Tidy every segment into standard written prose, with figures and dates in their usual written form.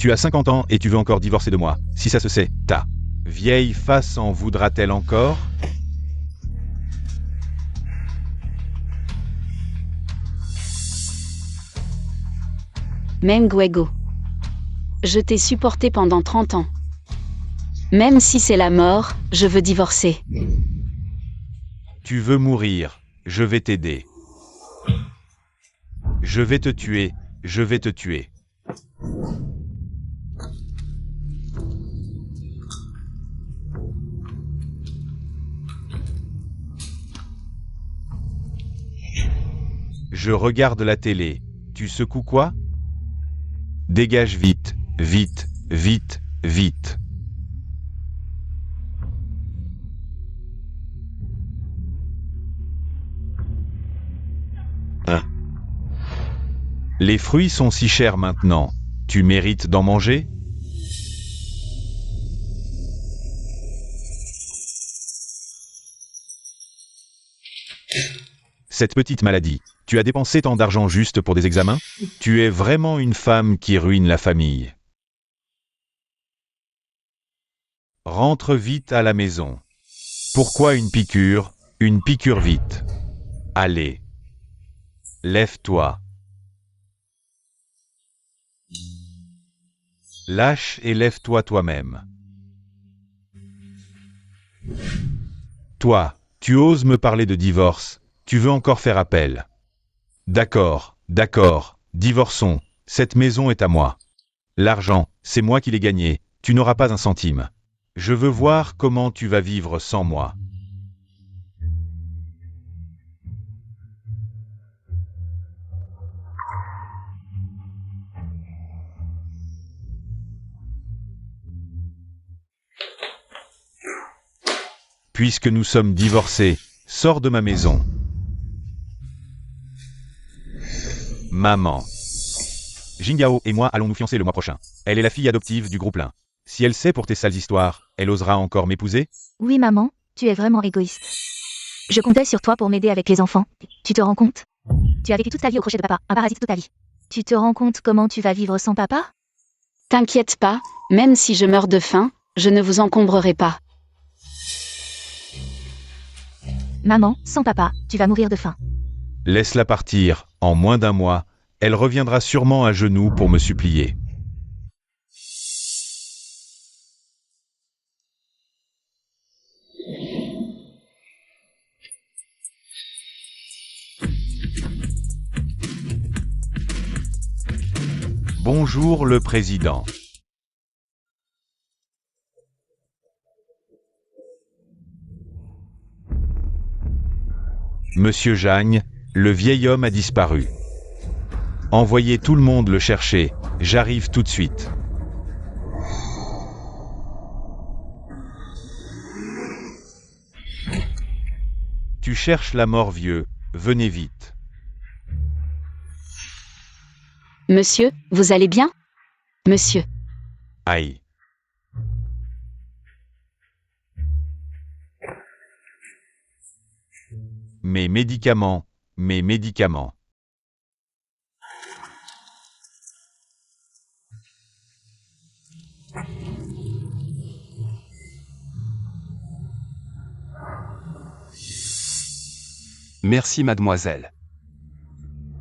Tu as 50 ans et tu veux encore divorcer de moi. Si ça se sait, ta vieille face en voudra-t-elle encore ? Même Guego. Je t'ai supporté pendant 30 ans. Même si c'est la mort, je veux divorcer. Tu veux mourir, je vais t'aider. Je vais te tuer, je vais te tuer. Je regarde la télé. Tu secoues quoi ? Dégage vite, vite, vite, vite. Les fruits sont si chers maintenant. Tu mérites d'en manger ? Cette petite maladie. Tu as dépensé tant d'argent juste pour des examens ? Tu es vraiment une femme qui ruine la famille. Rentre vite à la maison. Pourquoi une piqûre ? Une piqûre vite. Allez. Lève-toi. Lâche et lève-toi toi-même. Toi, tu oses me parler de divorce ? Tu veux encore faire appel ? D'accord, d'accord, divorçons, cette maison est à moi. L'argent, c'est moi qui l'ai gagné, tu n'auras pas un centime. Je veux voir comment tu vas vivre sans moi. Puisque nous sommes divorcés, sors de ma maison. Maman. Jingyao et moi allons nous fiancer le mois prochain. Elle est la fille adoptive du groupe Lin. Si elle sait pour tes sales histoires, elle osera encore m'épouser ? Oui maman, tu es vraiment égoïste. Je comptais sur toi pour m'aider avec les enfants. Tu te rends compte ? Tu as vécu toute ta vie au crochet de papa, un parasite toute ta vie. Tu te rends compte comment tu vas vivre sans papa ? T'inquiète pas, même si je meurs de faim, je ne vous encombrerai pas. Maman, sans papa, tu vas mourir de faim. Laisse-la partir, en moins d'un mois, elle reviendra sûrement à genoux pour me supplier. Bonjour le président. Monsieur Jagne, le vieil homme a disparu. Envoyez tout le monde le chercher, j'arrive tout de suite. Tu cherches la mort vieux, venez vite. Monsieur, vous allez bien ? Monsieur. Aïe. Mes médicaments, mes médicaments. Merci mademoiselle.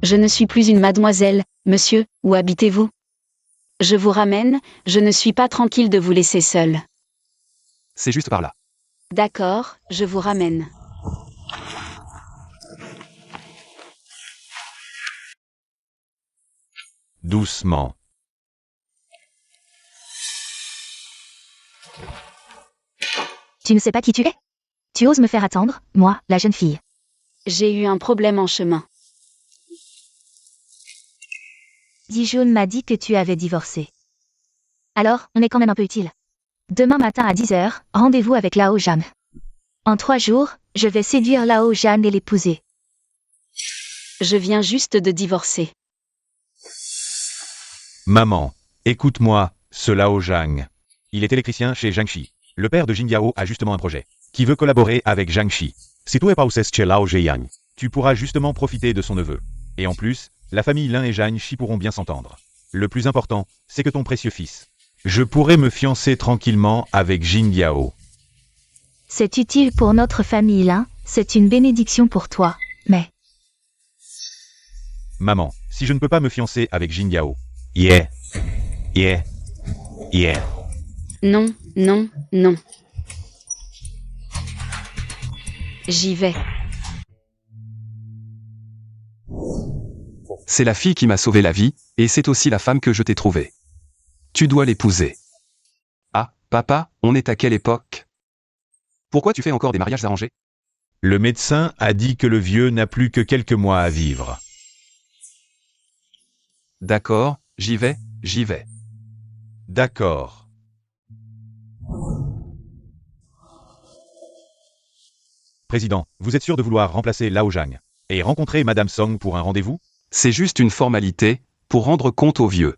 Je ne suis plus une mademoiselle, monsieur, où habitez-vous ? Je vous ramène, je ne suis pas tranquille de vous laisser seul. C'est juste par là. D'accord, je vous ramène. Doucement. Tu ne sais pas qui tu es ? Tu oses me faire attendre, moi, la jeune fille. J'ai eu un problème en chemin. Dijon m'a dit que tu avais divorcé. Alors, on est quand même un peu utile. Demain matin à 10h, rendez-vous avec Lao Jeanne. En 3 jours, je vais séduire Lao Jeanne et l'épouser. Je viens juste de divorcer. Maman, écoute-moi, ce Lao Zhang. Il est électricien chez Jiangxi. Le père de Jingyao a justement un projet, qui veut collaborer avec Jiangxi. Si tu es pas chez Lao Zheyan, tu pourras justement profiter de son neveu. Et en plus, la famille Lin et Jiangxi pourront bien s'entendre. Le plus important, c'est que ton précieux fils. Je pourrais me fiancer tranquillement avec Jin Yao. C'est utile pour notre famille Lin, c'est une bénédiction pour toi, mais... Maman, si je ne peux pas me fiancer avec Jin Yao. Yeah. Yeah. Yeah. Non, non, non. J'y vais. C'est la fille qui m'a sauvé la vie, et c'est aussi la femme que je t'ai trouvée. Tu dois l'épouser. Ah, papa, on est à quelle époque? Pourquoi tu fais encore des mariages arrangés? Le médecin a dit que le vieux n'a plus que quelques mois à vivre. D'accord, j'y vais, j'y vais. D'accord. Président, vous êtes sûr de vouloir remplacer Lao Zhang et rencontrer Madame Song pour un rendez-vous? C'est juste une formalité, pour rendre compte au vieux.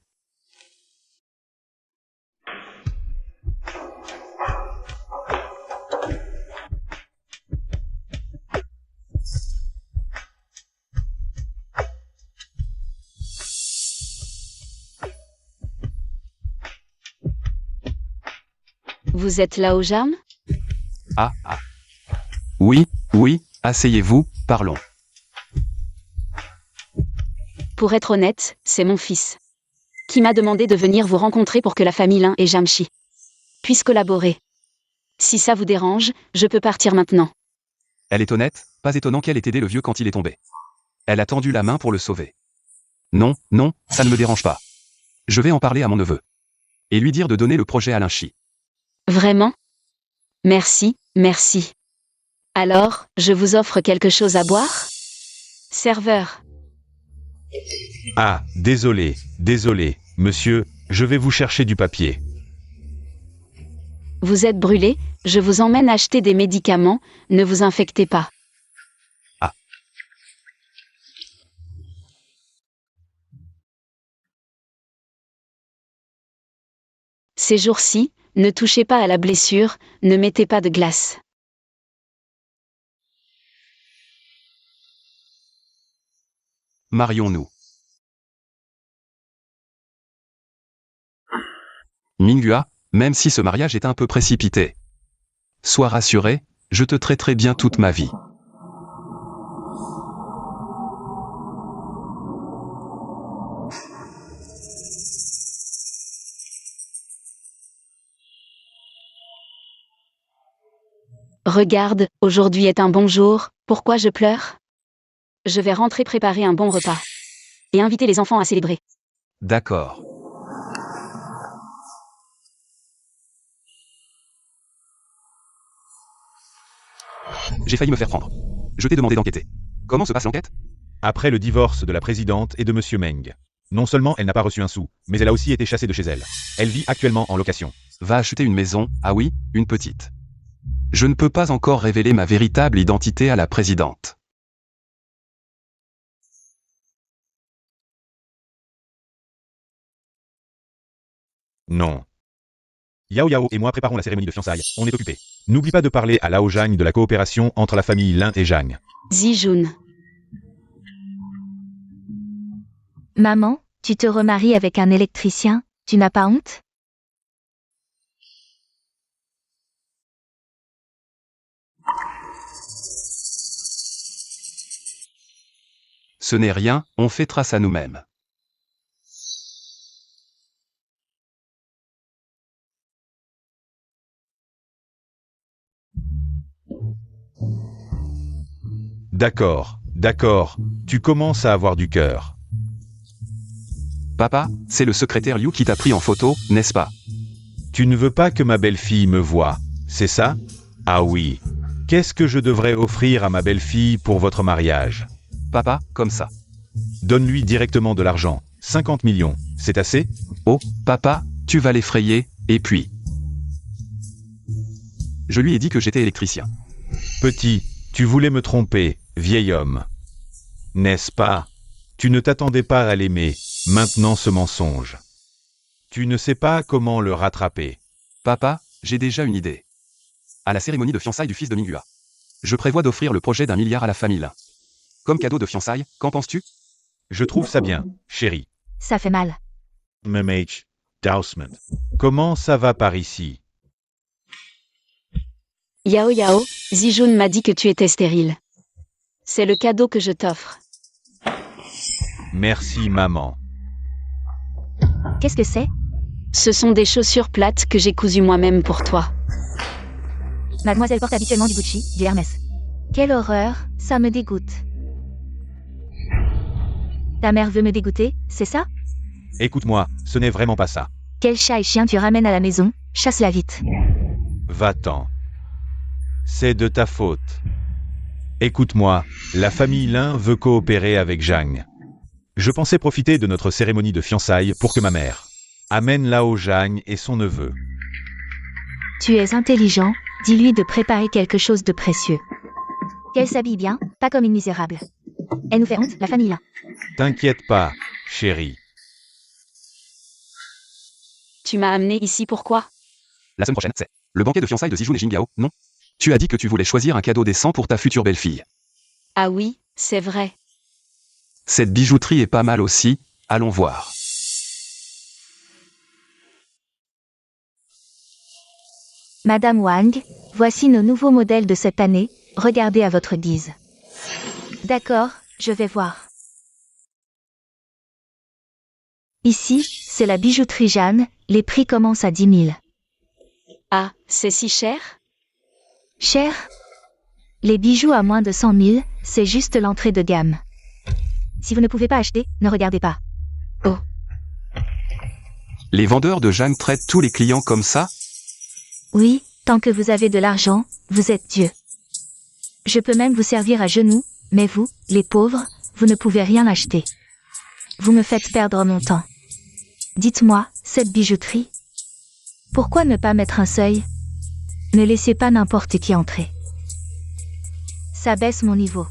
Vous êtes Lao Zhang? Ah, ah. Oui, oui, asseyez-vous, parlons. Pour être honnête, c'est mon fils qui m'a demandé de venir vous rencontrer pour que la famille Lin et Jamshi puissent collaborer. Si ça vous dérange, je peux partir maintenant. Elle est honnête, pas étonnant qu'elle ait aidé le vieux quand il est tombé. Elle a tendu la main pour le sauver. Non, non, ça ne me dérange pas. Je vais en parler à mon neveu. Et lui dire de donner le projet à Linchi. Vraiment? Merci, merci. Alors, je vous offre quelque chose à boire? Serveur. Ah, désolé, monsieur, je vais vous chercher du papier. Vous êtes brûlé, je vous emmène acheter des médicaments, ne vous infectez pas. Ah. Ces jours-ci, ne touchez pas à la blessure, ne mettez pas de glace. Marions-nous. Minghua, même si ce mariage est un peu précipité. Sois rassuré, je te traiterai bien toute ma vie. Regarde, aujourd'hui est un bon jour, pourquoi je pleure? Je vais rentrer préparer un bon repas. Et inviter les enfants à célébrer. D'accord. J'ai failli me faire prendre. Je t'ai demandé d'enquêter. Comment se passe l'enquête? Après le divorce de la présidente et de monsieur Meng. Non seulement elle n'a pas reçu un sou, mais elle a aussi été chassée de chez elle. Elle vit actuellement en location. Va acheter une maison, ah oui, une petite. Je ne peux pas encore révéler ma véritable identité à la présidente. Non. Yao Yao et moi préparons la cérémonie de fiançailles, on est occupés. N'oublie pas de parler à Lao Zhang de la coopération entre la famille Lin et Zhang. Zijun. Maman, tu te remaries avec un électricien, tu n'as pas honte? Ce n'est rien, on fait trace à nous-mêmes. D'accord, tu commences à avoir du cœur. Papa, c'est le secrétaire Liu qui t'a pris en photo, n'est-ce pas? Tu ne veux pas que ma belle-fille me voie, c'est ça? Ah oui. Qu'est-ce que je devrais offrir à ma belle-fille pour votre mariage? Papa, comme ça. Donne-lui directement de l'argent. 50 millions, c'est assez? Oh, papa, tu vas l'effrayer, et puis... Je lui ai dit que j'étais électricien. Petit, tu voulais me tromper, vieil homme. N'est-ce pas? Tu ne t'attendais pas à l'aimer, maintenant ce mensonge. Tu ne sais pas comment le rattraper. Papa, j'ai déjà une idée. À la cérémonie de fiançailles du fils de Minghua. Je prévois d'offrir le projet d'1 milliard à la famille Lin. Comme cadeau de fiançailles, qu'en penses-tu? Je trouve ça bien, chérie. Ça fait mal. MMH, Dousman. Comment ça va par ici? Yao Yao, Zijun m'a dit que tu étais stérile. C'est le cadeau que je t'offre. Merci maman. Qu'est-ce que c'est? Ce sont des chaussures plates que j'ai cousues moi-même pour toi. Mademoiselle porte habituellement du Gucci, du Hermès. Quelle horreur, ça me dégoûte. Ta mère veut me dégoûter, c'est ça? Écoute-moi, ce n'est vraiment pas ça. Quel chat et chien tu ramènes à la maison? Chasse-la vite. Va-t'en. C'est de ta faute. Écoute-moi, la famille Lin veut coopérer avec Zhang. Je pensais profiter de notre cérémonie de fiançailles pour que ma mère amène Lao Zhang et son neveu. Tu es intelligent, dis-lui de préparer quelque chose de précieux. Qu'elle s'habille bien, pas comme une misérable. Elle nous fait honte, la famille là. T'inquiète pas, chérie. Tu m'as amené ici pourquoi? La semaine prochaine, c'est le banquet de fiançailles de Zijun et Jingyao, non? Tu as dit que tu voulais choisir un cadeau décent pour ta future belle-fille. Ah oui, c'est vrai. Cette bijouterie est pas mal aussi, allons voir. Madame Wang, voici nos nouveaux modèles de cette année, regardez à votre guise. D'accord, je vais voir. Ici, c'est la bijouterie Jeanne, les prix commencent à 10 000. Ah, c'est si cher? Cher? Les bijoux à moins de 100 000, c'est juste l'entrée de gamme. Si vous ne pouvez pas acheter, ne regardez pas. Oh. Les vendeurs de Zhang traitent tous les clients comme ça? Oui, tant que vous avez de l'argent, vous êtes Dieu. Je peux même vous servir à genoux, mais vous, les pauvres, vous ne pouvez rien acheter. Vous me faites perdre mon temps. Dites-moi, cette bijouterie? Pourquoi ne pas mettre un seuil? Ne laissez pas n'importe qui entrer. Ça baisse mon niveau.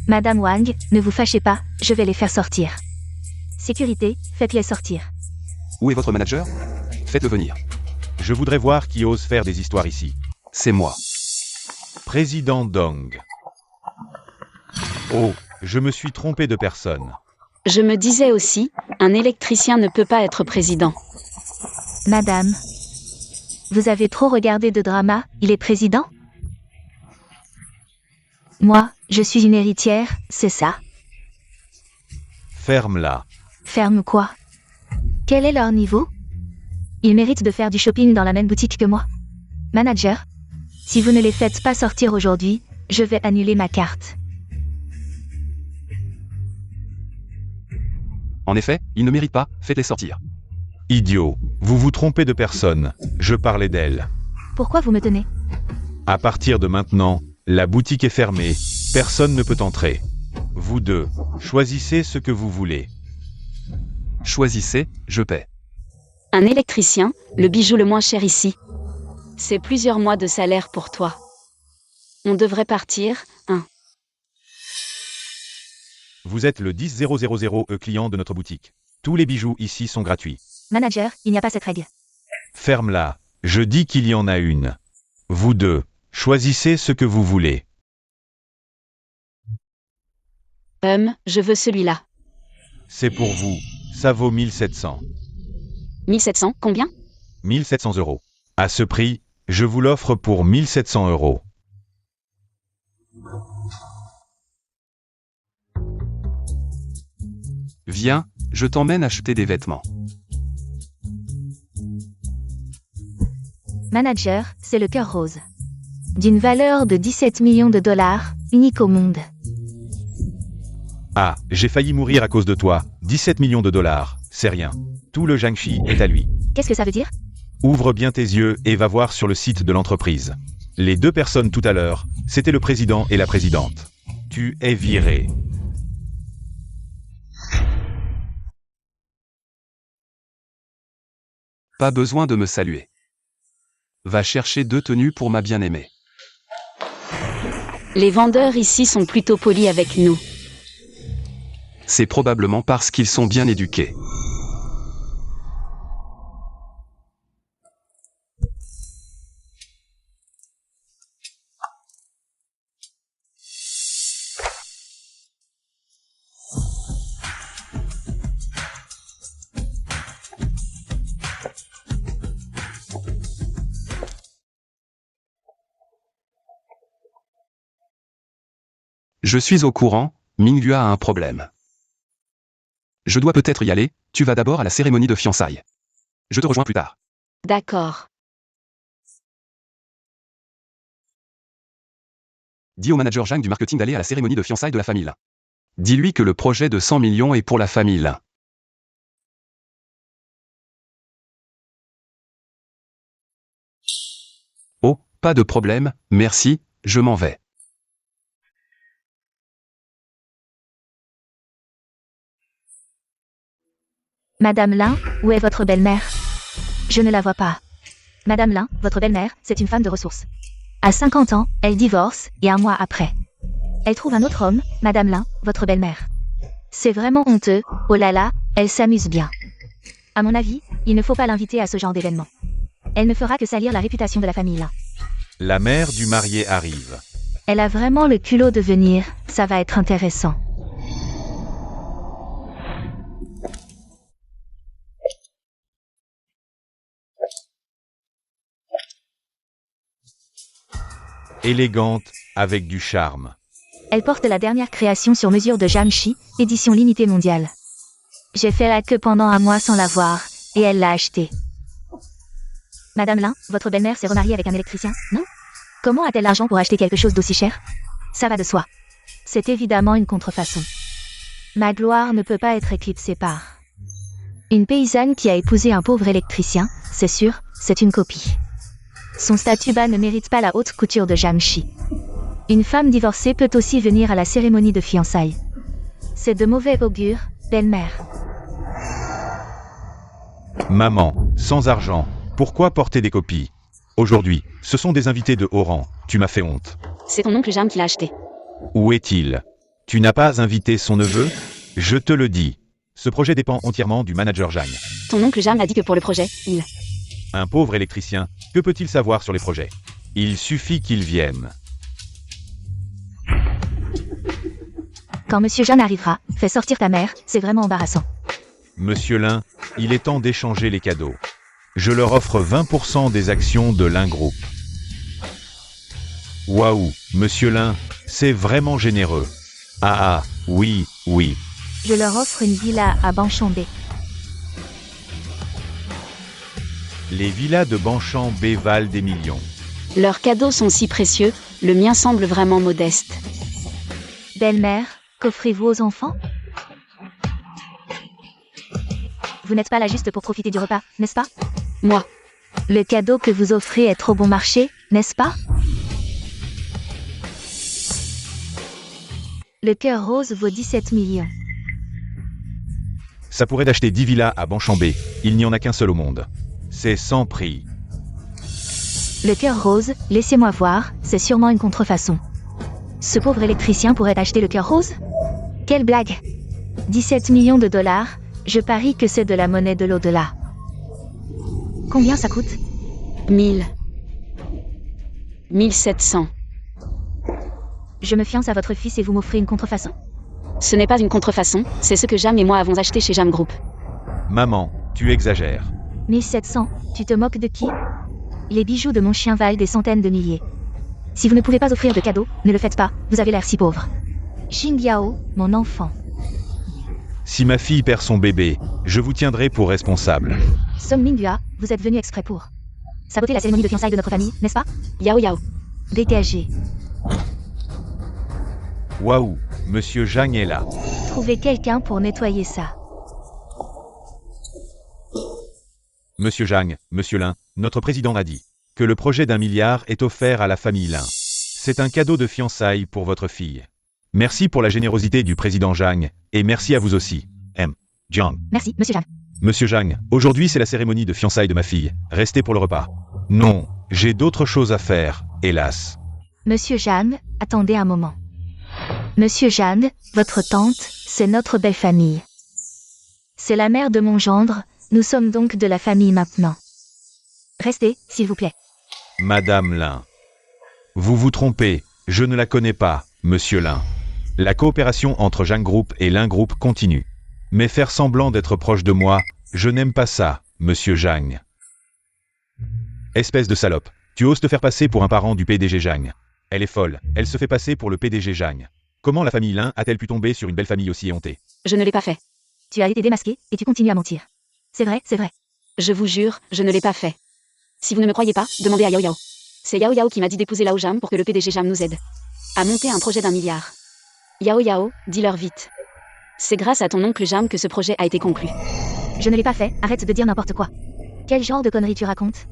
Madame Wang, ne vous fâchez pas, je vais les faire sortir. Sécurité, faites-les sortir. Où est votre manager? Faites-le venir. Je voudrais voir qui ose faire des histoires ici. C'est moi. Président Dong. Oh, je me suis trompé de personne. Je me disais aussi, un électricien ne peut pas être président. Madame, vous avez trop regardé de drama, il est président? Moi, je suis une héritière, c'est ça? Ferme-la. Ferme quoi? Quel est leur niveau? Ils méritent de faire du shopping dans la même boutique que moi. Manager, si vous ne les faites pas sortir aujourd'hui, je vais annuler ma carte. En effet, ils ne méritent pas, faites-les sortir. Idiot, vous vous trompez de personne. Je parlais d'elle. Pourquoi vous me tenez? À partir de maintenant, la boutique est fermée. Personne ne peut entrer. Vous deux, choisissez ce que vous voulez. Choisissez, je paie. Un électricien, le bijou le moins cher ici. C'est plusieurs mois de salaire pour toi. On devrait partir, hein. Vous êtes le 10000 client de notre boutique. Tous les bijoux ici sont gratuits. Manager, il n'y a pas cette règle. Ferme-la. Je dis qu'il y en a une. Vous deux, choisissez ce que vous voulez. Je veux celui-là. C'est pour vous. Ça vaut 1700. 1700, combien? 1700 euros. À ce prix, je vous l'offre pour 1700 euros. Viens, je t'emmène acheter des vêtements. Manager, c'est le cœur rose. D'une valeur de 17 millions de dollars, unique au monde. Ah, j'ai failli mourir à cause de toi. 17 millions de dollars, c'est rien. Tout le Jiangxi est à lui. Qu'est-ce que ça veut dire? Ouvre bien tes yeux et va voir sur le site de l'entreprise. Les deux personnes tout à l'heure, c'était le président et la présidente. Tu es viré. Pas besoin de me saluer. Va chercher 2 tenues pour ma bien-aimée. Les vendeurs ici sont plutôt polis avec nous. C'est probablement parce qu'ils sont bien éduqués. Je suis au courant, Minghua a un problème. Je dois peut-être y aller, tu vas d'abord à la cérémonie de fiançailles. Je te rejoins plus tard. D'accord. Dis au manager Zhang du marketing d'aller à la cérémonie de fiançailles de la famille Lin. Dis-lui que le projet de 100 millions est pour la famille Lin. Oh, pas de problème, merci, je m'en vais. Madame Lin, où est votre belle-mère? Je ne la vois pas. Madame Lin, votre belle-mère, c'est une femme de ressources. À 50 ans, elle divorce, et un mois après. Elle trouve un autre homme, Madame Lin, votre belle-mère. C'est vraiment honteux, oh là là, elle s'amuse bien. À mon avis, il ne faut pas l'inviter à ce genre d'événement. Elle ne fera que salir la réputation de la famille Lin. La mère du marié arrive. Elle a vraiment le culot de venir, ça va être intéressant. Élégante, avec du charme. Elle porte la dernière création sur mesure de Jamshi, édition limitée mondiale. J'ai fait la queue pendant un mois sans la voir, et elle l'a achetée. Madame Lin, votre belle-mère s'est remariée avec un électricien, non? Comment a-t-elle l'argent pour acheter quelque chose d'aussi cher? Ça va de soi. C'est évidemment une contrefaçon. Ma gloire ne peut pas être éclipsée par une paysanne qui a épousé un pauvre électricien, c'est sûr, c'est une copie. Son statut bas ne mérite pas la haute couture de Jamshi. Une femme divorcée peut aussi venir à la cérémonie de fiançailles. C'est de mauvais augure, belle-mère. Maman, sans argent, pourquoi porter des copies? Aujourd'hui, ce sont des invités de haut rang, tu m'as fait honte. C'est ton oncle Jam qui l'a acheté. Où est-il? Tu n'as pas invité son neveu? Je te le dis. Ce projet dépend entièrement du manager Zhang. Ton oncle Jam a dit que pour le projet, il... Un pauvre électricien, que peut-il savoir sur les projets? Il suffit qu'il vienne. Quand Monsieur Jeanne arrivera, fais sortir ta mère, c'est vraiment embarrassant. Monsieur Lin, il est temps d'échanger les cadeaux. Je leur offre 20% des actions de Lin Group. Waouh, Monsieur Lin, c'est vraiment généreux. Ah, oui, oui. Je leur offre une villa à Banchambé. Les villas de Banchambé valent des millions. Leurs cadeaux sont si précieux, le mien semble vraiment modeste. Belle-mère, qu'offrez-vous aux enfants? Vous n'êtes pas là juste pour profiter du repas, n'est-ce pas? Moi, Le cadeau que vous offrez est trop bon marché, n'est-ce pas? Le cœur rose vaut 17 millions. Ça pourrait d'acheter 10 villas à Banchambé, il n'y en a qu'un seul au monde. C'est sans prix. Le cœur rose, laissez-moi voir, c'est sûrement une contrefaçon. Ce pauvre électricien pourrait acheter le cœur rose? Quelle blague! 17 millions de dollars, je parie que c'est de la monnaie de l'au-delà. Combien ça coûte? 1000. 1700. Je me fiance à votre fils et vous m'offrez une contrefaçon? Ce n'est pas une contrefaçon, c'est ce que Jam et moi avons acheté chez Jam Group. Maman, tu exagères. 1700, tu te moques de qui? Les bijoux de mon chien valent des centaines de milliers. Si vous ne pouvez pas offrir de cadeaux, ne le faites pas, vous avez l'air si pauvre. Xingyao, mon enfant. Si ma fille perd son bébé, je vous tiendrai pour responsable. Song Minghua, vous êtes venu exprès pour saboter la cérémonie de fiançailles de notre famille, n'est-ce pas? Yao Yao. Dégagez. Waouh, Monsieur Zhang est là. Trouvez quelqu'un pour nettoyer ça. Monsieur Zhang, Monsieur Lin, notre président a dit que le projet d'1 milliard est offert à la famille Lin. C'est un cadeau de fiançailles pour votre fille. Merci pour la générosité du président Zhang, et merci à vous aussi. M. Jiang. Merci, Monsieur Zhang. Monsieur Zhang, aujourd'hui c'est la cérémonie de fiançailles de ma fille. Restez pour le repas. Non, j'ai d'autres choses à faire, hélas. Monsieur Jeanne, attendez un moment. Monsieur Jeanne, votre tante, c'est notre belle famille. C'est la mère de mon gendre, nous sommes donc de la famille maintenant. Restez, s'il vous plaît. Madame Lin. Vous vous trompez, je ne la connais pas, Monsieur Lin. La coopération entre Zhang Group et Lin Group continue. Mais faire semblant d'être proche de moi, je n'aime pas ça, Monsieur Zhang. Espèce de salope, tu oses te faire passer pour un parent du PDG Zhang. Elle est folle, elle se fait passer pour le PDG Zhang. Comment la famille Lin a-t-elle pu tomber sur une belle famille aussi éhontée? Je ne l'ai pas fait. Tu as été démasqué et tu continues à mentir. C'est vrai, c'est vrai. Je vous jure, je ne l'ai pas fait. Si vous ne me croyez pas, demandez à Yao Yao. C'est Yao Yao qui m'a dit d'épouser Lao Jam pour que le PDG Jam nous aide à monter un projet d'1 milliard. Yao Yao, dis-leur vite. C'est grâce à ton oncle Jam que ce projet a été conclu. Je ne l'ai pas fait, arrête de dire n'importe quoi. Quel genre de conneries tu racontes?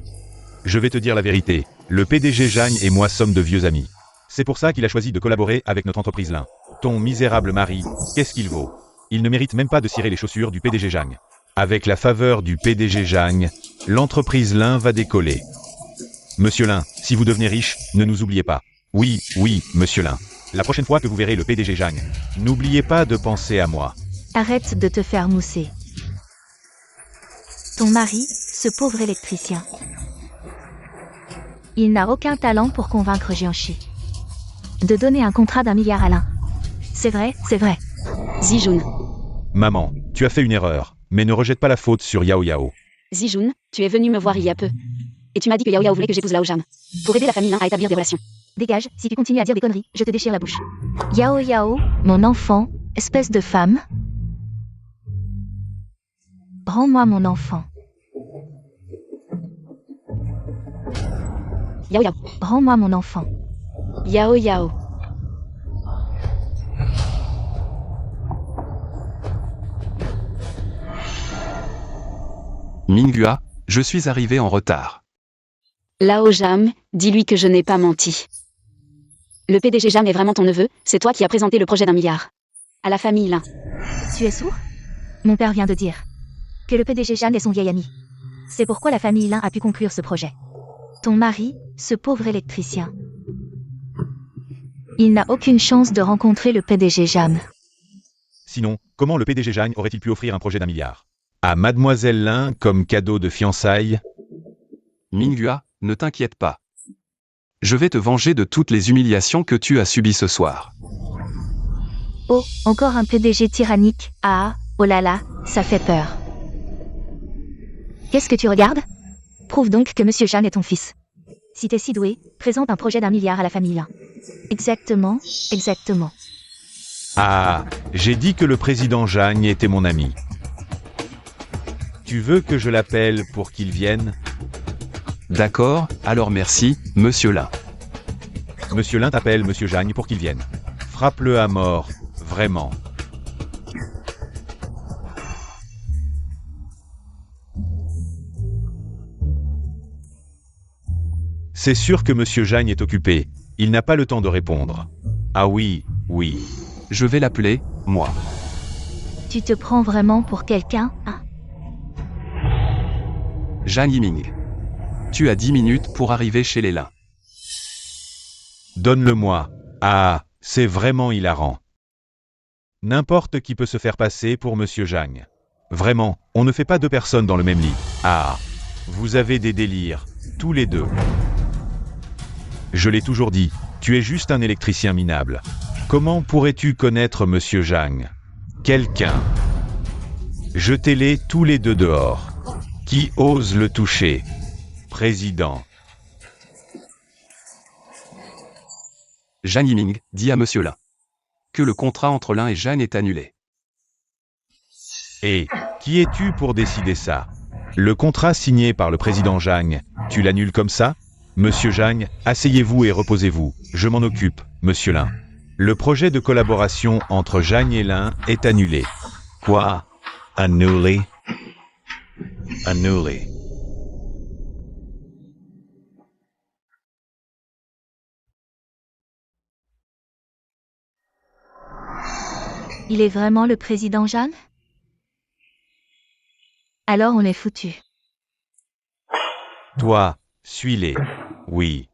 Je vais te dire la vérité. Le PDG Jagne et moi sommes de vieux amis. C'est pour ça qu'il a choisi de collaborer avec notre entreprise Lin. Ton misérable mari, qu'est-ce qu'il vaut? Il ne mérite même pas de cirer les chaussures du PDG Jagne. Avec la faveur du PDG Jagne, l'entreprise Lin va décoller. Monsieur Lin, si vous devenez riche, ne nous oubliez pas. Oui, oui, monsieur Lin. La prochaine fois que vous verrez le PDG Jagne, n'oubliez pas de penser à moi. Arrête de te faire mousser. Ton mari, ce pauvre électricien. Il n'a aucun talent pour convaincre Jianxi de donner un contrat d'1 milliard à Lin. C'est vrai, c'est vrai. Zijun. Maman, tu as fait une erreur, mais ne rejette pas la faute sur Yao Yao. Zijun, tu es venu me voir il y a peu. Et tu m'as dit que Yao Yao voulait que j'épouse Lao Jam. Pour aider la famille Lin à établir des relations. Dégage, si tu continues à dire des conneries, je te déchire la bouche. Yao Yao, mon enfant, espèce de femme. Rends-moi mon enfant. Yao Yao. Rends-moi mon enfant. Yao Yao. Minghua, je suis arrivé en retard. Lao Jam, dis-lui que je n'ai pas menti. Le PDG Jam est vraiment ton neveu, c'est toi qui as présenté le projet d'1 milliard. À la famille Lin. Tu es sourd? Mon père vient de dire que le PDG Jeanne est son vieil ami. C'est pourquoi la famille Lin a pu conclure ce projet. Ton mari, ce pauvre électricien. Il n'a aucune chance de rencontrer le PDG Jam. Sinon, comment le PDG Jagne aurait-il pu offrir un projet d'1 milliard à Mademoiselle Lin comme cadeau de fiançailles? Minghua, ne t'inquiète pas. Je vais te venger de toutes les humiliations que tu as subies ce soir. Oh, encore un PDG tyrannique. Ah, oh là là, ça fait peur. Qu'est-ce que tu regardes? Prouve donc que Monsieur Jeanne est ton fils. Si t'es si doué, présente un projet d'1 milliard à la famille Lin. Exactement, exactement. Ah, j'ai dit que le président Jagne était mon ami. Tu veux que je l'appelle pour qu'il vienne? D'accord, alors merci, monsieur Lin. Monsieur Lin t'appelle Monsieur Jagne pour qu'il vienne. Frappe-le à mort, vraiment. C'est sûr que Monsieur Jagne est occupé. Il n'a pas le temps de répondre. Ah oui, oui. Je vais l'appeler, moi. Tu te prends vraiment pour quelqu'un, hein? Zhang Yiming. Tu as 10 minutes pour arriver chez les Lin. Donne-le-moi. Ah, c'est vraiment hilarant. N'importe qui peut se faire passer pour Monsieur Jagne. Vraiment, on ne fait pas deux personnes dans le même lit. Ah, vous avez des délires, tous les deux. Je l'ai toujours dit, tu es juste un électricien minable. Comment pourrais-tu connaître Monsieur Jagne? Quelqu'un. Jetez-les tous les deux dehors. Qui ose le toucher? Président. Zhang Yiming dit à monsieur Lin que le contrat entre Lin et Jeanne est annulé. Et qui es-tu pour décider ça? Le contrat signé par le président Jagne, tu l'annules comme ça? Monsieur Jagne, asseyez-vous et reposez-vous. Je m'en occupe, monsieur Lin. Le projet de collaboration entre Jagne et Lin est annulé. Quoi? Annulé? Annulé. Il est vraiment le président Jeanne? Alors on est foutu. Toi, suis-les. Oui.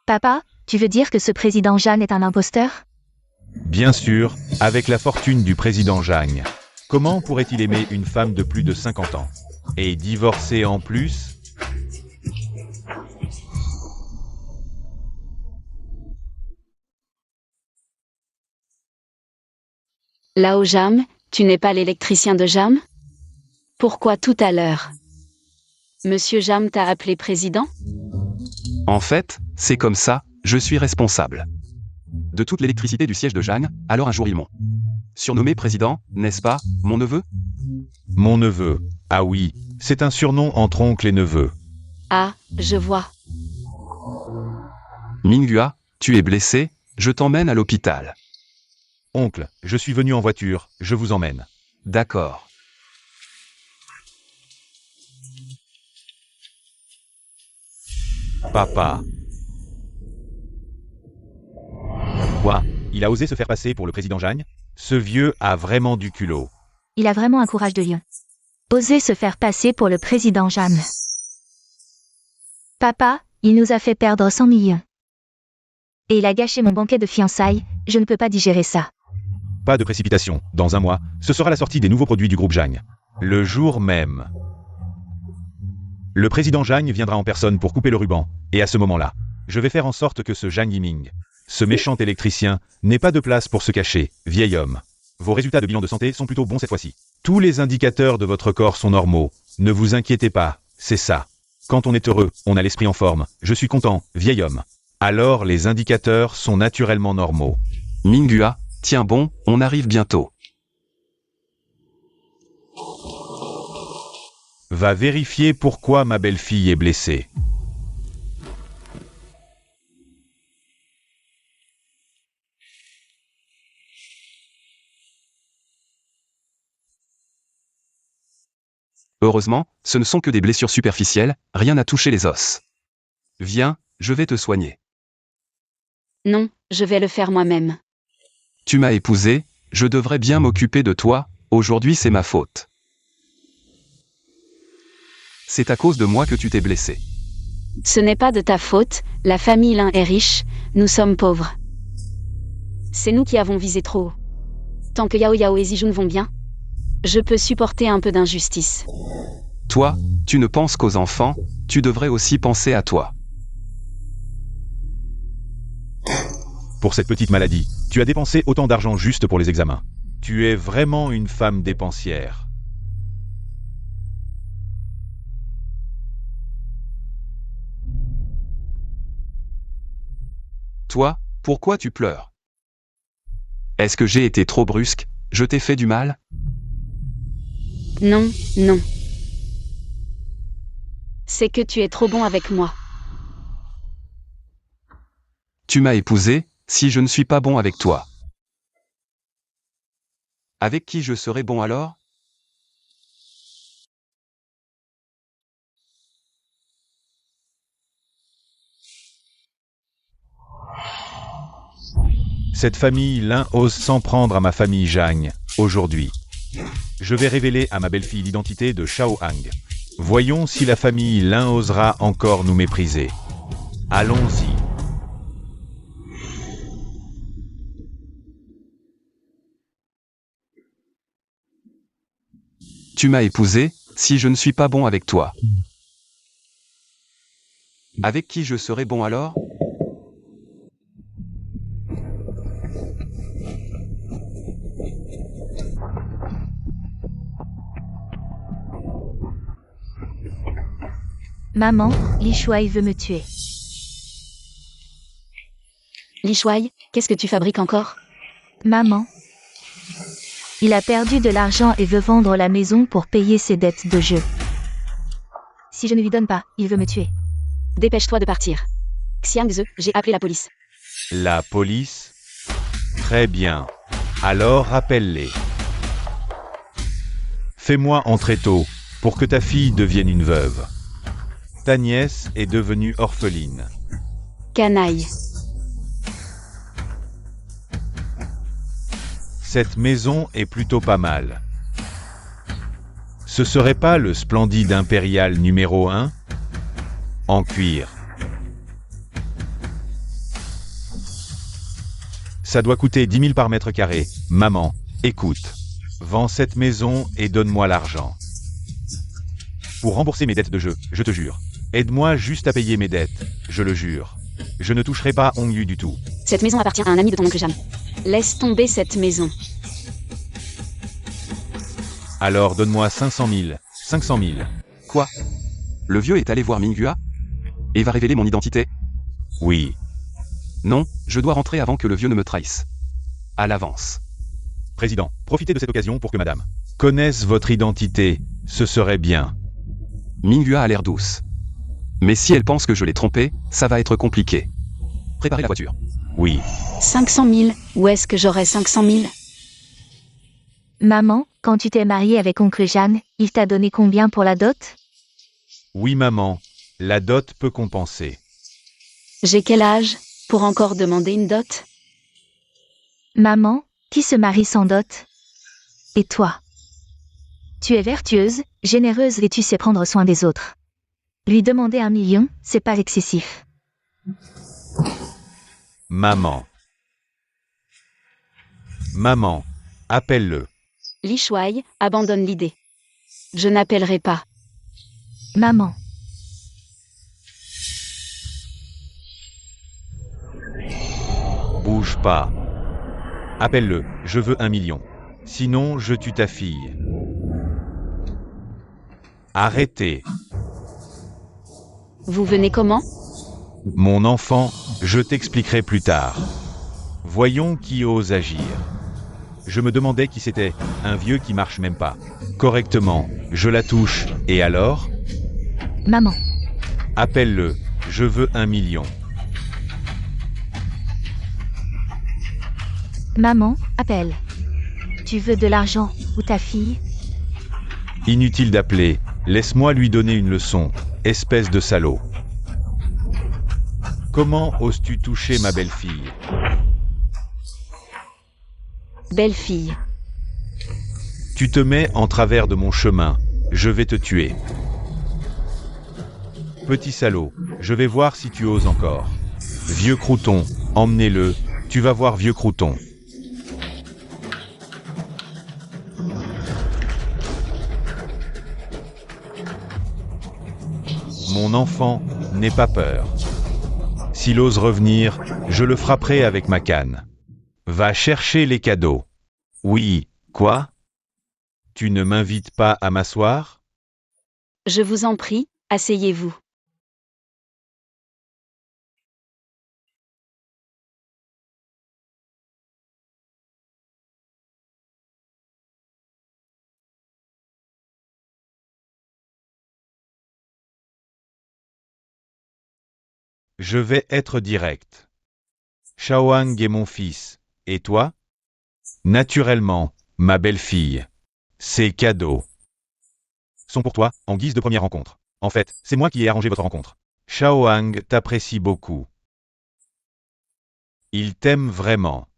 Papa, tu veux dire que ce président Jeanne est un imposteur? Bien sûr, avec la fortune du président Jagne. Comment pourrait-il aimer une femme de plus de 50 ans? Et divorcer en plus? Lao Jam, tu n'es pas l'électricien de Jam? Pourquoi tout à l'heure? Monsieur Jam t'a appelé président? En fait, c'est comme ça, je suis responsable. De toute l'électricité du siège de Jang, alors un jour ils m'ont surnommé président, n'est-ce pas, mon neveu? Mon neveu. Ah oui, c'est un surnom entre oncle et neveu. Ah, je vois. Minghua, tu es blessé, je t'emmène à l'hôpital. Oncle, je suis venu en voiture, je vous emmène. D'accord. Papa. Quoi? Il a osé se faire passer pour le président Jang? Ce vieux a vraiment du culot. Il a vraiment un courage de lion. Oser se faire passer pour le président Jam. Papa, il nous a fait perdre 100 millions. Et il a gâché mon banquet de fiançailles, je ne peux pas digérer ça. Pas de précipitation, dans un mois, ce sera la sortie des nouveaux produits du groupe Jang. Le jour même. Le président Jang viendra en personne pour couper le ruban, et à ce moment-là, je vais faire en sorte que ce Jang Yiming, ce méchant électricien, n'ait pas de place pour se cacher, vieil homme. Vos résultats de bilan de santé sont plutôt bons cette fois-ci. Tous les indicateurs de votre corps sont normaux, ne vous inquiétez pas, c'est ça. Quand on est heureux, on a l'esprit en forme, je suis content, vieil homme. Alors les indicateurs sont naturellement normaux. Minghua, tiens bon, on arrive bientôt. Va vérifier pourquoi ma belle-fille est blessée. Heureusement, ce ne sont que des blessures superficielles, rien n'a touché les os. Viens, je vais te soigner. Non, je vais le faire moi-même. Tu m'as épousé, je devrais bien m'occuper de toi, aujourd'hui c'est ma faute. C'est à cause de moi que tu t'es blessé. Ce n'est pas de ta faute, la famille Lin est riche, nous sommes pauvres. C'est nous qui avons visé trop haut. Tant que Yao Yao et Zijun vont bien, je peux supporter un peu d'injustice. Toi, tu ne penses qu'aux enfants, tu devrais aussi penser à toi. Pour cette petite maladie, tu as dépensé autant d'argent juste pour les examens. Tu es vraiment une femme dépensière. Toi, pourquoi tu pleures? Est-ce que j'ai été trop brusque, je t'ai fait du mal? Non, non. C'est que tu es trop bon avec moi. Tu m'as épousé, si je ne suis pas bon avec toi. Avec qui je serai bon alors? Cette famille Lin ose s'en prendre à ma famille Jang, aujourd'hui. Je vais révéler à ma belle-fille l'identité de Shao Hang. Voyons si la famille Lin osera encore nous mépriser. Allons-y. Tu m'as épousé, si je ne suis pas bon avec toi. Avec qui je serai bon alors? Maman, Li Shuai veut me tuer. Li Shuai, qu'est-ce que tu fabriques encore? Maman. Il a perdu de l'argent et veut vendre la maison pour payer ses dettes de jeu. Si je ne lui donne pas, il veut me tuer. Dépêche-toi de partir. Xiangze, j'ai appelé la police. La police? Très bien. Alors rappelle-les. Fais-moi entrer tôt, pour que ta fille devienne une veuve. Ta nièce est devenue orpheline. Canaille. Cette maison est plutôt pas mal. Ce serait pas le splendide impérial numéro 1? En cuir. Ça doit coûter 10 000 par mètre carré. Maman, écoute. Vends cette maison et donne-moi l'argent. Pour rembourser mes dettes de jeu, je te jure. Aide-moi juste à payer mes dettes, je le jure. Je ne toucherai pas Hong Yu du tout. Cette maison appartient à un ami de ton oncle Jam. Laisse tomber cette maison. Alors donne-moi 500 000. 500 000. Quoi? Le vieux est allé voir Minghua? Et va révéler mon identité? Oui. Non, je dois rentrer avant que le vieux ne me trahisse. À l'avance. Président, profitez de cette occasion pour que madame connaisse votre identité, ce serait bien. Minghua a l'air douce. Mais si elle pense que je l'ai trompée, ça va être compliqué. Préparez la voiture. Oui. 500 000, où est-ce que j'aurais 500 000? Maman, quand tu t'es mariée avec oncle Jeanne, il t'a donné combien pour la dot? Oui maman, la dot peut compenser. J'ai quel âge pour encore demander une dot? Maman, qui se marie sans dot? Et toi? Tu es vertueuse, généreuse et tu sais prendre soin des autres. Lui demander 1 million, c'est pas excessif. Maman. Maman, appelle-le. Li Shuai, abandonne l'idée. Je n'appellerai pas. Maman. Bouge pas. Appelle-le, je veux 1 million. Sinon, je tue ta fille. Arrêtez. Vous venez comment? Mon enfant, je t'expliquerai plus tard. Voyons qui ose agir. Je me demandais qui c'était, un vieux qui marche même pas. Correctement, je la touche, et alors? Maman. Appelle-le, je veux 1 million. Maman, appelle. Tu veux de l'argent, ou ta fille? Inutile d'appeler, laisse-moi lui donner une leçon, espèce de salaud. Comment oses-tu toucher ma belle-fille? Belle-fille. Tu te mets en travers de mon chemin, je vais te tuer. Petit salaud, je vais voir si tu oses encore. Vieux crouton, emmenez-le, tu vas voir vieux crouton. Mon enfant, n'aie pas peur. S'il ose revenir, je le frapperai avec ma canne. Va chercher les cadeaux. Oui, quoi? Tu ne m'invites pas à m'asseoir? Je vous en prie, asseyez-vous. Je vais être direct. Shaoang est mon fils, et toi? Naturellement, ma belle-fille. Ces cadeaux sont pour toi, en guise de première rencontre. En fait, c'est moi qui ai arrangé votre rencontre. Shaoang t'apprécie beaucoup. Il t'aime vraiment.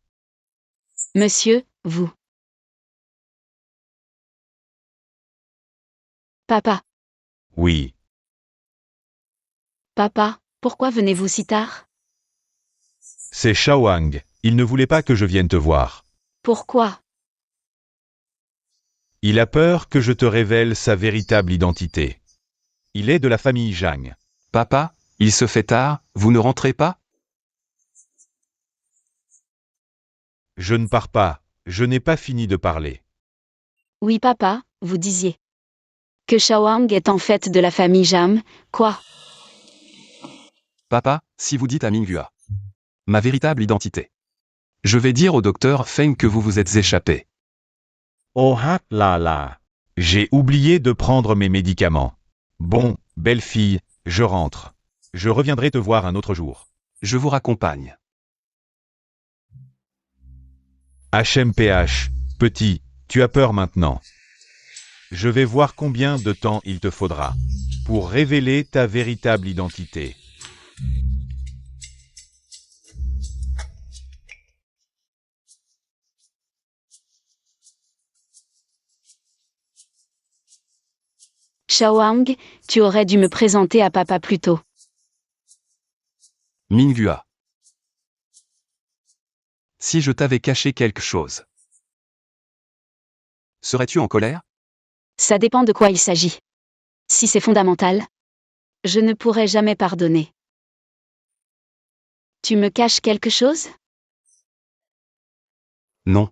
Monsieur, vous. Papa. Oui. Papa, pourquoi venez-vous si tard? C'est Shaoang, il ne voulait pas que je vienne te voir. Pourquoi? Il a peur que je te révèle sa véritable identité. Il est de la famille Zhang. Papa, il se fait tard, vous ne rentrez pas? Je ne pars pas, je n'ai pas fini de parler. Oui papa, vous disiez. Que Shaoang est en fait de la famille Jam, quoi? Papa, si vous dites à Minghua ma véritable identité. Je vais dire au docteur Feng que vous vous êtes échappé. Oh ah là là. J'ai oublié de prendre mes médicaments. Bon, belle-fille, je rentre. Je reviendrai te voir un autre jour. Je vous raccompagne. HMPH, petit, tu as peur maintenant. Je vais voir combien de temps il te faudra pour révéler ta véritable identité. Shaoang, tu aurais dû me présenter à papa plus tôt. Minghua. Si je t'avais caché quelque chose, serais-tu en colère? Ça dépend de quoi il s'agit. Si c'est fondamental, je ne pourrai jamais pardonner. Tu me caches quelque chose? Non.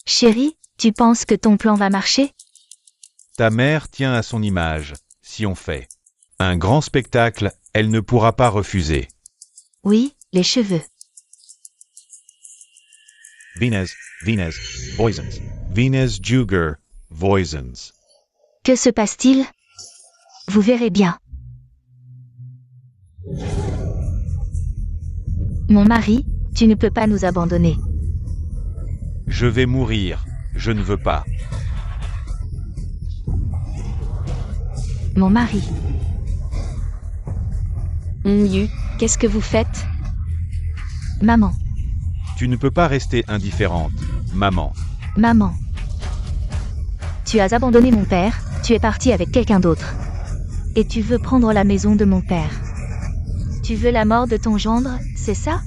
Chérie, Tu penses que ton plan va marcher? Ta mère tient à son image. Si on fait un grand spectacle, elle ne pourra pas refuser. Oui, les cheveux. Venez, Voisins. Venez Juger, Voisins. Que se passe-t-il? Vous verrez bien. Mon mari, tu ne peux pas nous abandonner. Je vais mourir. Je ne veux pas. Mon mari. Yu, qu'est-ce que vous faites? Maman. Tu ne peux pas rester indifférente, maman. Maman. Tu as abandonné mon père, tu es parti avec quelqu'un d'autre. Et tu veux prendre la maison de mon père. Tu veux la mort de ton gendre, c'est ça?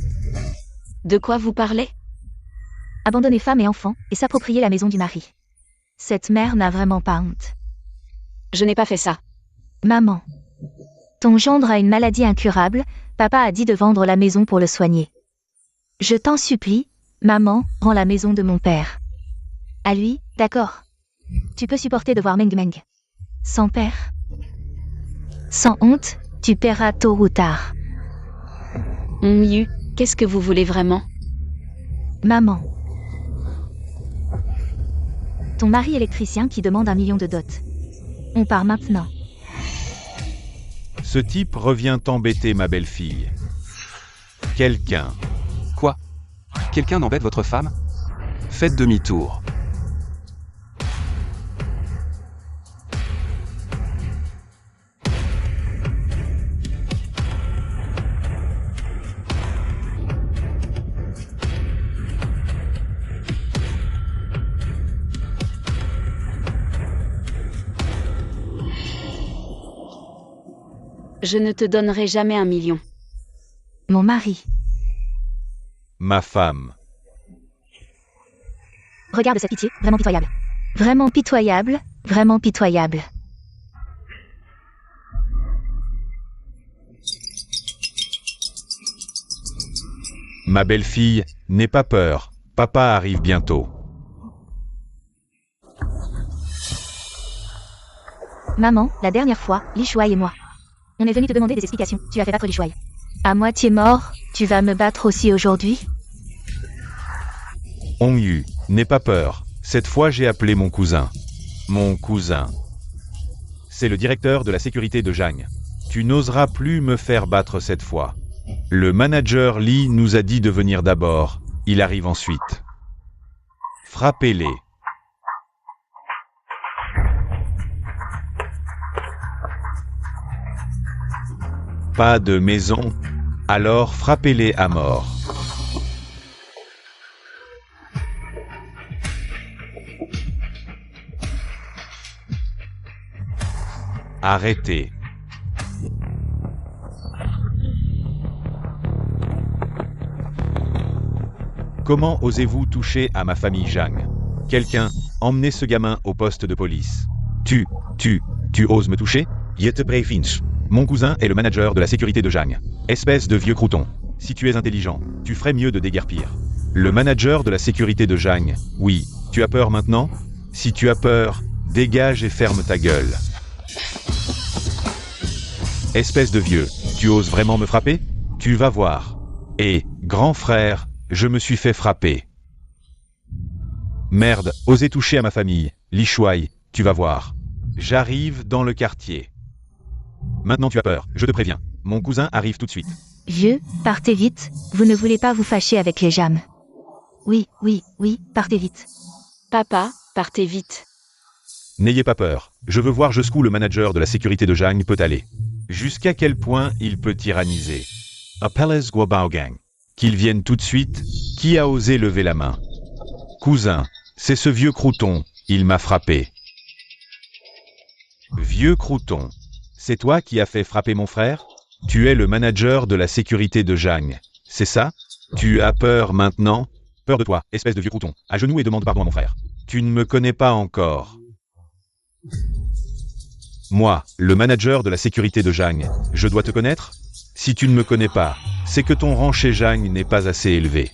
De quoi vous parlez? Abandonner femme et enfants, et s'approprier la maison du mari. Cette mère n'a vraiment pas honte. Je n'ai pas fait ça. Maman. Ton gendre a une maladie incurable, papa a dit de vendre la maison pour le soigner. Je t'en supplie, maman, rends la maison de mon père. À lui, d'accord. Tu peux supporter de voir Meng Meng. Sans père. Sans honte, tu paieras tôt ou tard. Yu, qu'est-ce que vous voulez vraiment? Maman. Ton mari électricien qui demande 1 million de dot. On part maintenant. Ce type revient embêter ma belle-fille. Quelqu'un. Quoi? Quelqu'un embête votre femme? Faites demi-tour. Je ne te donnerai jamais 1 million. Mon mari. Ma femme. Regarde cette pitié, vraiment pitoyable. Vraiment pitoyable, vraiment pitoyable. Ma belle-fille, n'aie pas peur. Papa arrive bientôt. Maman, la dernière fois, Li Shuai et moi. On est venu te demander des explications. Tu as fait battre Li Shuai. À moitié mort, tu vas me battre aussi aujourd'hui? Yu, n'aie pas peur. Cette fois j'ai appelé mon cousin. Mon cousin. C'est le directeur de la sécurité de Zhang. Tu n'oseras plus me faire battre cette fois. Le manager Li nous a dit de venir d'abord. Il arrive ensuite. Frappez-les. Pas de maison? Alors frappez-les à mort. Arrêtez. Comment osez-vous toucher à ma famille Zhang? Quelqu'un, emmenez ce gamin au poste de police. Tu oses me toucher? Yete Breivins. Mon cousin est le manager de la sécurité de Zhang. Espèce de vieux crouton. Si tu es intelligent, tu ferais mieux de déguerpir. Le manager de la sécurité de Zhang. Oui, tu as peur maintenant? Si tu as peur, dégage et ferme ta gueule. Espèce de vieux, tu oses vraiment me frapper? Tu vas voir. Et, grand frère, je me suis fait frapper. Merde, osez toucher à ma famille. Li Shuai, tu vas voir. J'arrive dans le quartier. Maintenant tu as peur, je te préviens. Mon cousin arrive tout de suite. Vieux, partez vite, vous ne voulez pas vous fâcher avec les Jam. Oui, partez vite. Papa, partez vite. N'ayez pas peur, je veux voir jusqu'où le manager de la sécurité de Zhang peut aller. Jusqu'à quel point il peut tyranniser. Appelez Guobaogang. Qu'il vienne tout de suite, qui a osé lever la main? Cousin, c'est ce vieux crouton, il m'a frappé. Vieux crouton, c'est toi qui as fait frapper mon frère? Tu es le manager de la sécurité de Zhang, c'est ça? Tu as peur maintenant? Peur de toi, espèce de vieux crouton. À genoux et demande pardon à mon frère. Tu ne me connais pas encore. Moi, le manager de la sécurité de Zhang, je dois te connaître? Si tu ne me connais pas, c'est que ton rang chez Zhang n'est pas assez élevé.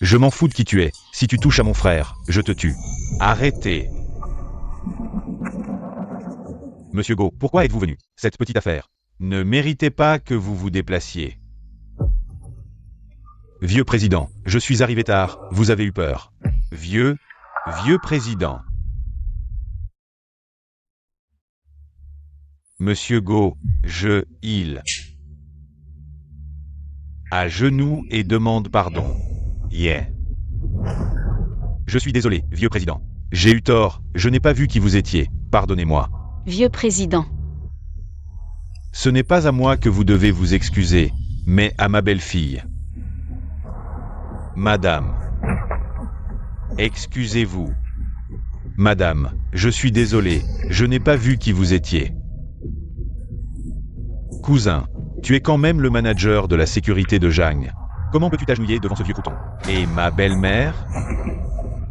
Je m'en fous de qui tu es. Si tu touches à mon frère, je te tue. Arrêtez. Monsieur Go, pourquoi êtes-vous venu? Cette petite affaire ne méritait pas que vous vous déplaciez. Vieux président, je suis arrivé tard, vous avez eu peur. Vieux président. Monsieur Go, il à genoux et demande pardon. Yeah. Je suis désolé, vieux président. J'ai eu tort, je n'ai pas vu qui vous étiez, pardonnez-moi. Vieux président. Ce n'est pas à moi que vous devez vous excuser, mais à ma belle-fille. Madame. Excusez-vous. Madame, je suis désolé, je n'ai pas vu qui vous étiez. Cousin, tu es quand même le manager de la sécurité de Jang. Comment peux-tu t'agenouiller devant ce vieux crouton? Et ma belle-mère?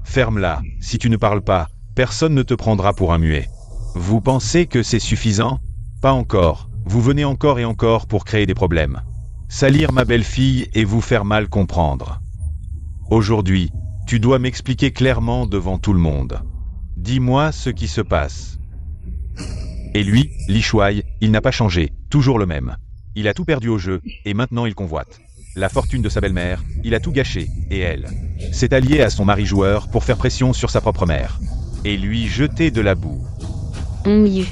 Ferme-la, si tu ne parles pas, personne ne te prendra pour un muet. Vous pensez que c'est suffisant? Pas encore, vous venez encore et encore pour créer des problèmes. Salir ma belle-fille et vous faire mal comprendre. Aujourd'hui, tu dois m'expliquer clairement devant tout le monde. Dis-moi ce qui se passe. Et lui, Li Shuai, il n'a pas changé, toujours le même. Il a tout perdu au jeu, et maintenant il convoite. La fortune de sa belle-mère, il a tout gâché, et elle s'est alliée à son mari joueur pour faire pression sur sa propre mère. Et lui jeter de la boue. Mieux.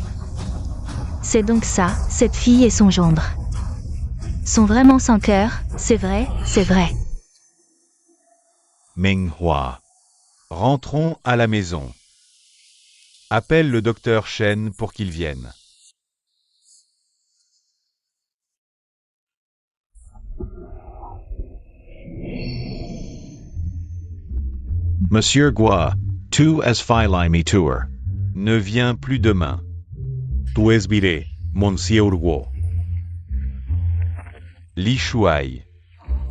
C'est donc ça, cette fille et son gendre. Sont vraiment sans cœur, c'est vrai, c'est vrai. Meng Hua. Rentrons à la maison. Appelle le docteur Shen pour qu'il vienne. Monsieur Gua, tu es filé mi tour. Ne viens plus demain. Tu es viré, monsieur Guo. Li Shuai.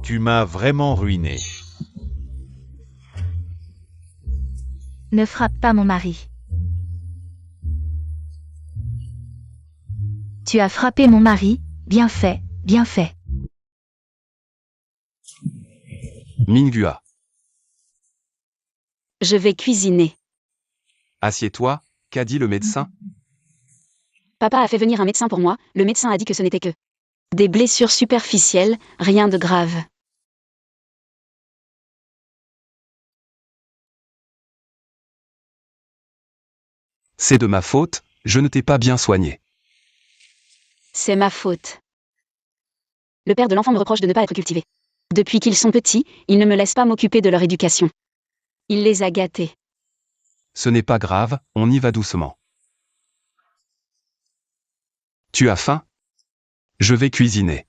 Tu m'as vraiment ruiné. Ne frappe pas mon mari. Tu as frappé mon mari, bien fait, bien fait. Minghua. Je vais cuisiner. Assieds-toi, qu'a dit le médecin? Papa a fait venir un médecin pour moi, le médecin a dit que ce n'était que des blessures superficielles, rien de grave. C'est de ma faute, je ne t'ai pas bien soigné. C'est ma faute. Le père de l'enfant me reproche de ne pas être cultivé. Depuis qu'ils sont petits, il ne me laisse pas m'occuper de leur éducation. Il les a gâtés. Ce n'est pas grave, on y va doucement. Tu as faim? Je vais cuisiner.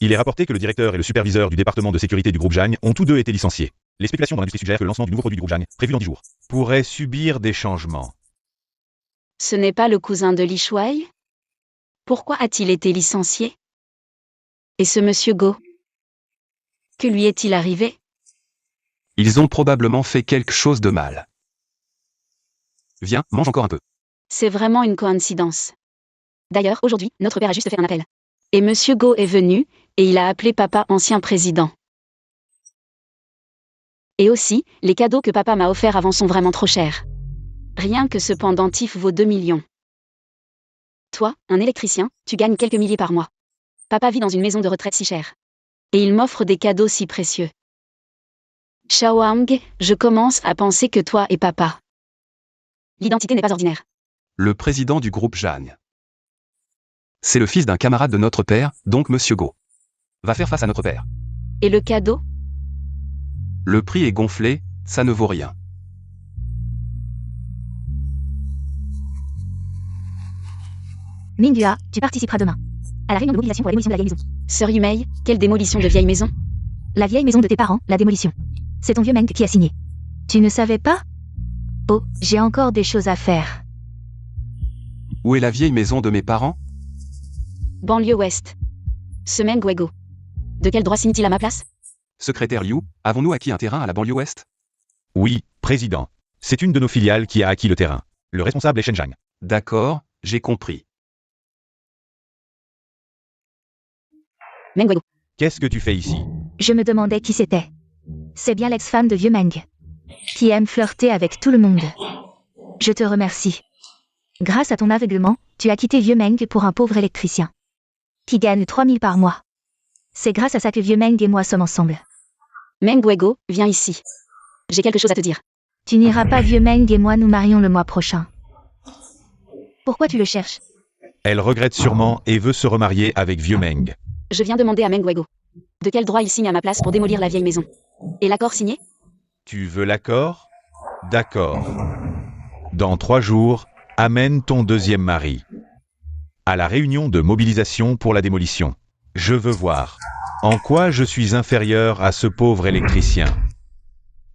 Il est rapporté que le directeur et le superviseur du département de sécurité du groupe Jang ont tous deux été licenciés. Les spéculations dans l'industrie suggèrent que le lancement du nouveau produit du groupe Jang, prévu dans 10 jours, pourrait subir des changements. Ce n'est pas le cousin de Li Shuai? Pourquoi a-t-il été licencié? Et ce monsieur Go? Que lui est-il arrivé? Ils ont probablement fait quelque chose de mal. Viens, mange encore un peu. C'est vraiment une coïncidence. D'ailleurs, aujourd'hui, notre père a juste fait un appel. Et monsieur Go est venu, et il a appelé papa ancien président. Et aussi, les cadeaux que papa m'a offerts avant sont vraiment trop chers. Rien que ce pendentif vaut 2 millions. Toi, un électricien, tu gagnes quelques milliers par mois. Papa vit dans une maison de retraite si chère. Et il m'offre des cadeaux si précieux. Shawang, je commence à penser que toi et papa. L'identité n'est pas ordinaire. Le président du groupe Jang. C'est le fils d'un camarade de notre père, donc Monsieur Go. Va faire face à notre père. Et le cadeau? Le prix est gonflé, ça ne vaut rien. Minghua, tu participeras demain. À la réunion de mobilisation pour la démolition de la vieille maison. Sœur Yumei, quelle démolition de vieille maison? La vieille maison de tes parents, la démolition. C'est ton vieux Meng qui a signé. Tu ne savais pas? Oh, j'ai encore des choses à faire. Où est la vieille maison de mes parents? Banlieue ouest. Ce Meng Wego. De quel droit signe-t-il à ma place? Secrétaire Liu, avons-nous acquis un terrain à la banlieue ouest? Oui, président. C'est une de nos filiales qui a acquis le terrain. Le responsable est Shen Zhang. D'accord, j'ai compris. Meng Wego. Qu'est-ce que tu fais ici? Je me demandais qui c'était. C'est bien l'ex-femme de vieux Meng. Qui aime flirter avec tout le monde. Je te remercie. Grâce à ton aveuglement, tu as quitté vieux Meng pour un pauvre électricien. Qui gagne 3000 par mois. C'est grâce à ça que vieux Meng et moi sommes ensemble. Meng Wego, viens ici. J'ai quelque chose à te dire. Tu n'iras pas, vieux Meng et moi nous marions le mois prochain. Pourquoi tu le cherches? Elle regrette sûrement et veut se remarier avec vieux Meng. Je viens demander à Meng Wego. De quel droit il signe à ma place pour démolir la vieille maison? Et l'accord signé? Tu veux l'accord? D'accord. Dans 3 jours, amène ton deuxième mari. À la réunion de mobilisation pour la démolition. Je veux voir. En quoi je suis inférieur à ce pauvre électricien?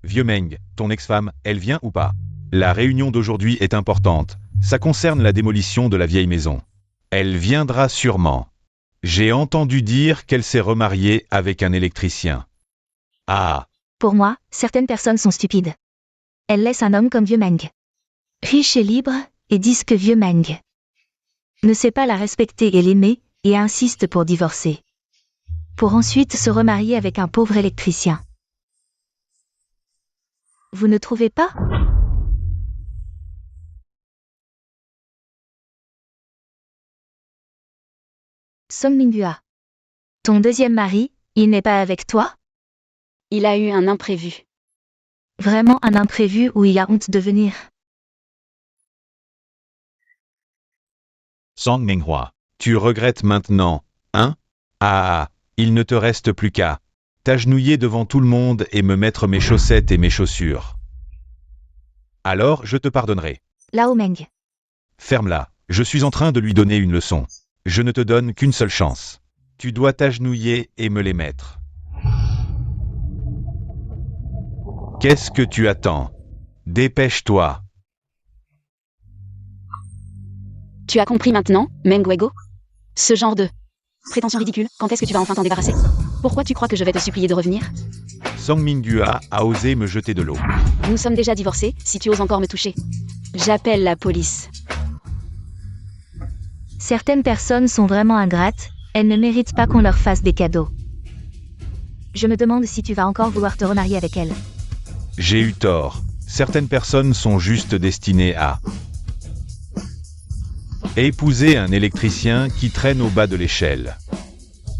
Vieux Meng, ton ex-femme, elle vient ou pas? La réunion d'aujourd'hui est importante. Ça concerne la démolition de la vieille maison. Elle viendra sûrement. J'ai entendu dire qu'elle s'est remariée avec un électricien. Ah, Pour moi, certaines personnes sont stupides. Elles laissent un homme comme vieux Meng. Riche et libre, et disent que vieux Meng ne sait pas la respecter et l'aimer, et insiste pour divorcer. Pour ensuite se remarier avec un pauvre électricien. Vous ne trouvez pas? Song Minghua. Ton deuxième mari, il n'est pas avec toi? Il a eu un imprévu. Vraiment un imprévu où il a honte de venir. Song Minghua, tu regrettes maintenant, hein? Ah, il ne te reste plus qu'à t'agenouiller devant tout le monde et me mettre mes chaussettes et mes chaussures. Alors je te pardonnerai. Lao Meng. Ferme-la, je suis en train de lui donner une leçon. Je ne te donne qu'une seule chance. Tu dois t'agenouiller et me les mettre. Qu'est-ce que tu attends? Dépêche-toi. Tu as compris maintenant, Meng Wego? Ce genre de prétention ridicule, quand est-ce que tu vas enfin t'en débarrasser? Pourquoi tu crois que je vais te supplier de revenir? Song Minghua a osé me jeter de l'eau. Nous sommes déjà divorcés, si tu oses encore me toucher. J'appelle la police. Certaines personnes sont vraiment ingrates, elles ne méritent pas qu'on leur fasse des cadeaux. Je me demande si tu vas encore vouloir te remarier avec elles. J'ai eu tort. Certaines personnes sont juste destinées à épouser un électricien qui traîne au bas de l'échelle.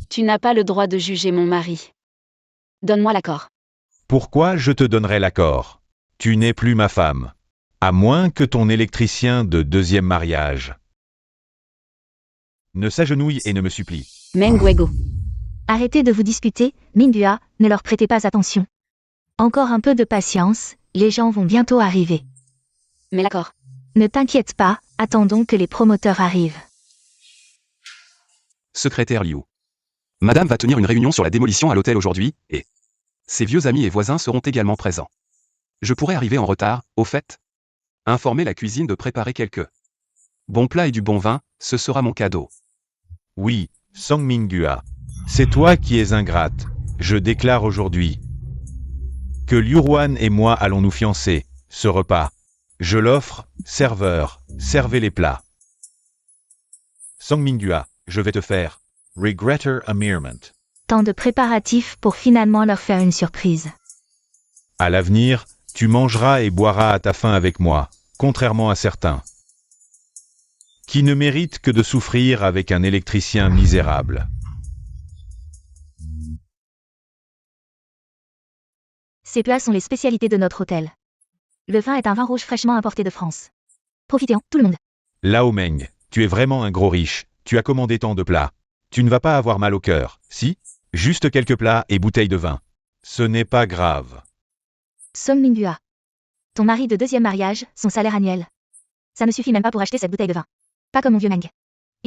Tu n'as pas le droit de juger mon mari. Donne-moi l'accord. Pourquoi je te donnerai l'accord? Tu n'es plus ma femme. À moins que ton électricien de deuxième mariage ne s'agenouille et ne me supplie. Meng Wego. Arrêtez de vous disputer, Minghua, ne leur prêtez pas attention. Encore un peu de patience, les gens vont bientôt arriver. Mais l'accord. Ne t'inquiète pas, attendons que les promoteurs arrivent. Secrétaire Liu. Madame va tenir une réunion sur la démolition à l'hôtel aujourd'hui, et ses vieux amis et voisins seront également présents. Je pourrais arriver en retard, au fait. Informer la cuisine de préparer quelques bons plats et du bon vin, ce sera mon cadeau. Oui, Song Minghua. C'est toi qui es ingrate. Je déclare aujourd'hui que Liu Ruan et moi allons nous fiancer. Ce repas, je l'offre, serveur, servez les plats. Song Minghua, je vais te faire regretter amerement. Tant de préparatifs pour finalement leur faire une surprise. À l'avenir, tu mangeras et boiras à ta faim avec moi, contrairement à certains qui ne méritent que de souffrir avec un électricien misérable. Ces plats sont les spécialités de notre hôtel. Le vin est un vin rouge fraîchement importé de France. Profitez-en, tout le monde. Lao Meng, tu es vraiment un gros riche, tu as commandé tant de plats. Tu ne vas pas avoir mal au cœur, si? Juste quelques plats et bouteilles de vin. Ce n'est pas grave. Song Minghua. Ton mari de deuxième mariage, son salaire annuel. Ça ne suffit même pas pour acheter cette bouteille de vin. Pas comme mon vieux Meng.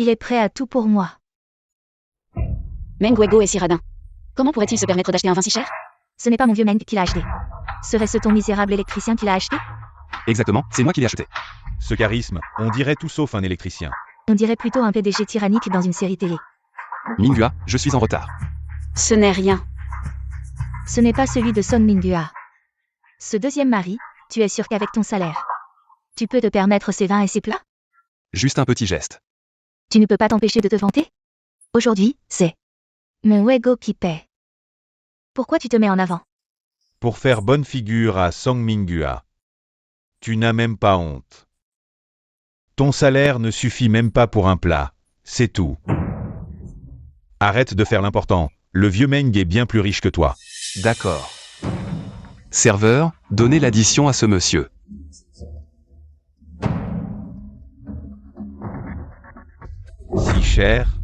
Il est prêt à tout pour moi. Meng Wego est si radin. Comment pourrait-il se permettre d'acheter un vin si cher? Ce n'est pas mon vieux Meng qui l'a acheté. Serait-ce ton misérable électricien qui l'a acheté? Exactement, c'est moi qui l'ai acheté. Ce charisme, on dirait tout sauf un électricien. On dirait plutôt un PDG tyrannique dans une série télé. Minghua, je suis en retard. Ce n'est rien. Ce n'est pas celui de Song Minghua. Ce deuxième mari, tu es sûr qu'avec ton salaire, tu peux te permettre ces vins et ces plats? Juste un petit geste. Tu ne peux pas t'empêcher de te vanter? Aujourd'hui, c'est mon Wego qui paie. Pourquoi tu te mets en avant? Pour faire bonne figure à Song Minghua. Tu n'as même pas honte. Ton salaire ne suffit même pas pour un plat, c'est tout. Arrête de faire l'important, le vieux Meng est bien plus riche que toi. D'accord. Serveur, donnez l'addition à ce monsieur. Si cher?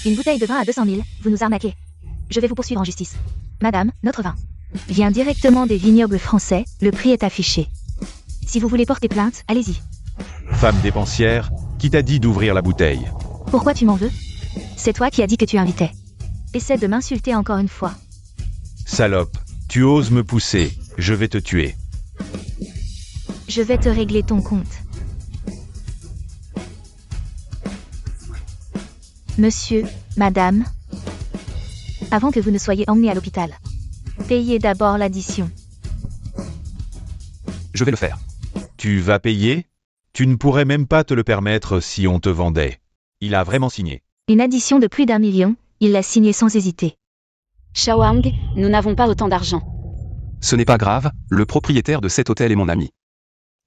Une bouteille de vin à 200 000, vous nous arnaquez. Je vais vous poursuivre en justice. Madame, notre vin vient directement des vignobles français, le prix est affiché. Si vous voulez porter plainte, allez-y. Femme dépensière, qui t'a dit d'ouvrir la bouteille? Pourquoi tu m'en veux? C'est toi qui as dit que tu invitais. Essaie de m'insulter encore une fois. Salope, tu oses me pousser, je vais te tuer. Je vais te régler ton compte. Monsieur, madame, avant que vous ne soyez emmené à l'hôpital, payez d'abord l'addition. Je vais le faire. Tu vas payer? Tu ne pourrais même pas te le permettre si on te vendait. Il a vraiment signé. Une addition de plus d'1 million, il l'a signé sans hésiter. Shawang, nous n'avons pas autant d'argent. Ce n'est pas grave, le propriétaire de cet hôtel est mon ami.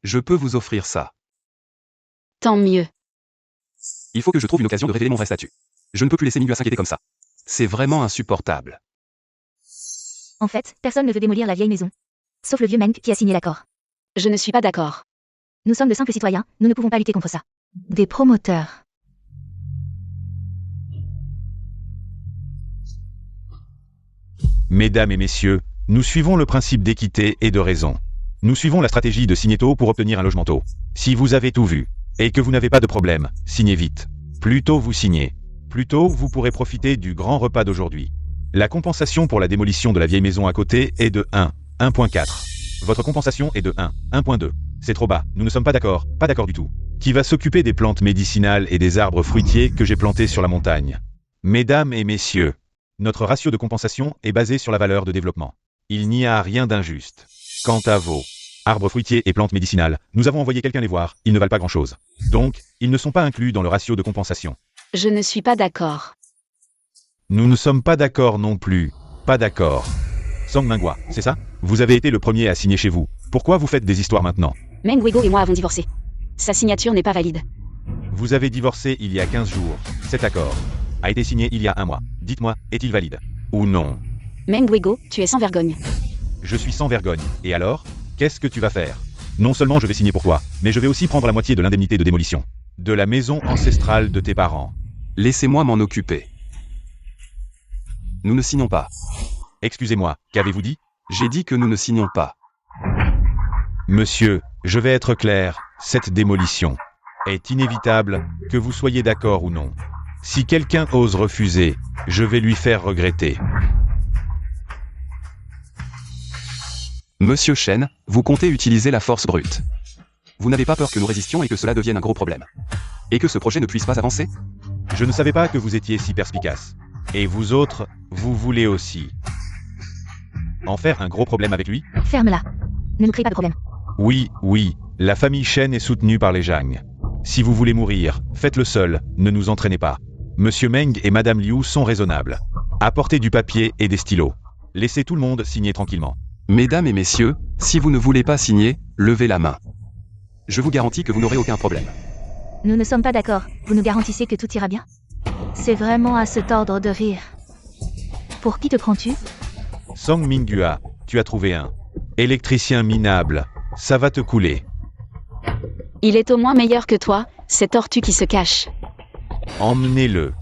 Je peux vous offrir ça. Tant mieux. Il faut que je trouve une occasion de révéler mon vrai statut. Je ne peux plus laisser Minghua s'inquiéter comme ça. C'est vraiment insupportable. En fait, personne ne veut démolir la vieille maison. Sauf le vieux Meng qui a signé l'accord. Je ne suis pas d'accord. Nous sommes de simples citoyens, nous ne pouvons pas lutter contre ça. Des promoteurs. Mesdames et messieurs, nous suivons le principe d'équité et de raison. Nous suivons la stratégie de signer tôt pour obtenir un logement tôt. Si vous avez tout vu, et que vous n'avez pas de problème, signez vite. Plus tôt vous signez, plus tôt vous pourrez profiter du grand repas d'aujourd'hui. La compensation pour la démolition de la vieille maison à côté est de 1.4. Votre compensation est de 1.2. C'est trop bas, nous ne sommes pas d'accord du tout. Qui va s'occuper des plantes médicinales et des arbres fruitiers que j'ai plantés sur la montagne? Mesdames et messieurs, notre ratio de compensation est basé sur la valeur de développement. Il n'y a rien d'injuste. Quant à vos arbres fruitiers et plantes médicinales, nous avons envoyé quelqu'un les voir, ils ne valent pas grand-chose. Donc, ils ne sont pas inclus dans le ratio de compensation. Je ne suis pas d'accord. Nous ne sommes pas d'accord non plus. Pas d'accord. Song Minghua, c'est ça? Vous avez été le premier à signer chez vous. Pourquoi vous faites des histoires maintenant? Meng Wego et moi avons divorcé. Sa signature n'est pas valide. Vous avez divorcé il y a 15 jours. Cet accord a été signé il y a un mois. Dites-moi, est-il valide? Ou non? Meng Wego, tu es sans vergogne. Je suis sans vergogne. Et alors? Qu'est-ce que tu vas faire? Non seulement je vais signer pour toi, mais je vais aussi prendre la moitié de l'indemnité de démolition. De la maison ancestrale de tes parents. Laissez-moi m'en occuper. Nous ne signons pas. Excusez-moi, qu'avez-vous dit? J'ai dit que nous ne signons pas. Monsieur, je vais être clair, cette démolition est inévitable, que vous soyez d'accord ou non. Si quelqu'un ose refuser, je vais lui faire regretter. Monsieur Chen, vous comptez utiliser la force brute. Vous n'avez pas peur que nous résistions et que cela devienne un gros problème? Et que ce projet ne puisse pas avancer? Je ne savais pas que vous étiez si perspicace. Et vous autres, vous voulez aussi en faire un gros problème avec lui? Ferme-la. Ne nous crée pas de problème. Oui, la famille Chen est soutenue par les Zhang. Si vous voulez mourir, faites-le seul, ne nous entraînez pas. Monsieur Meng et Madame Liu sont raisonnables. Apportez du papier et des stylos. Laissez tout le monde signer tranquillement. Mesdames et messieurs, si vous ne voulez pas signer, levez la main. Je vous garantis que vous n'aurez aucun problème. Nous ne sommes pas d'accord. Vous nous garantissez que tout ira bien? C'est vraiment à se tordre de rire. Pour qui te prends-tu? Song Minghua, tu as trouvé un électricien minable. Ça va te couler. Il est au moins meilleur que toi, cette tortue qui se cache. Emmenez-le.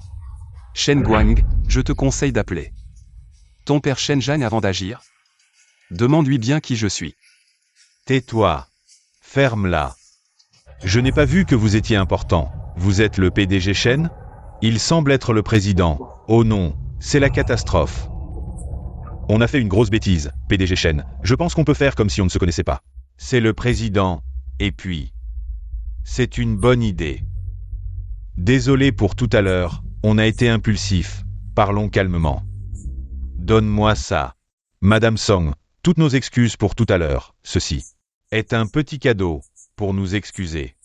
Shen Guang, je te conseille d'appeler ton père Shen Zhang avant d'agir. Demande-lui bien qui je suis. Tais-toi. Ferme-la. Je n'ai pas vu que vous étiez important. Vous êtes le PDG Shen? Il semble être le président. Oh non, c'est la catastrophe. On a fait une grosse bêtise, PDG Shen. Je pense qu'on peut faire comme si on ne se connaissait pas. C'est le président. Et puis... C'est une bonne idée. Désolé pour tout à l'heure, on a été impulsif. Parlons calmement. Donne-moi ça. Madame Song, toutes nos excuses pour tout à l'heure. Ceci est un petit cadeau pour nous excuser.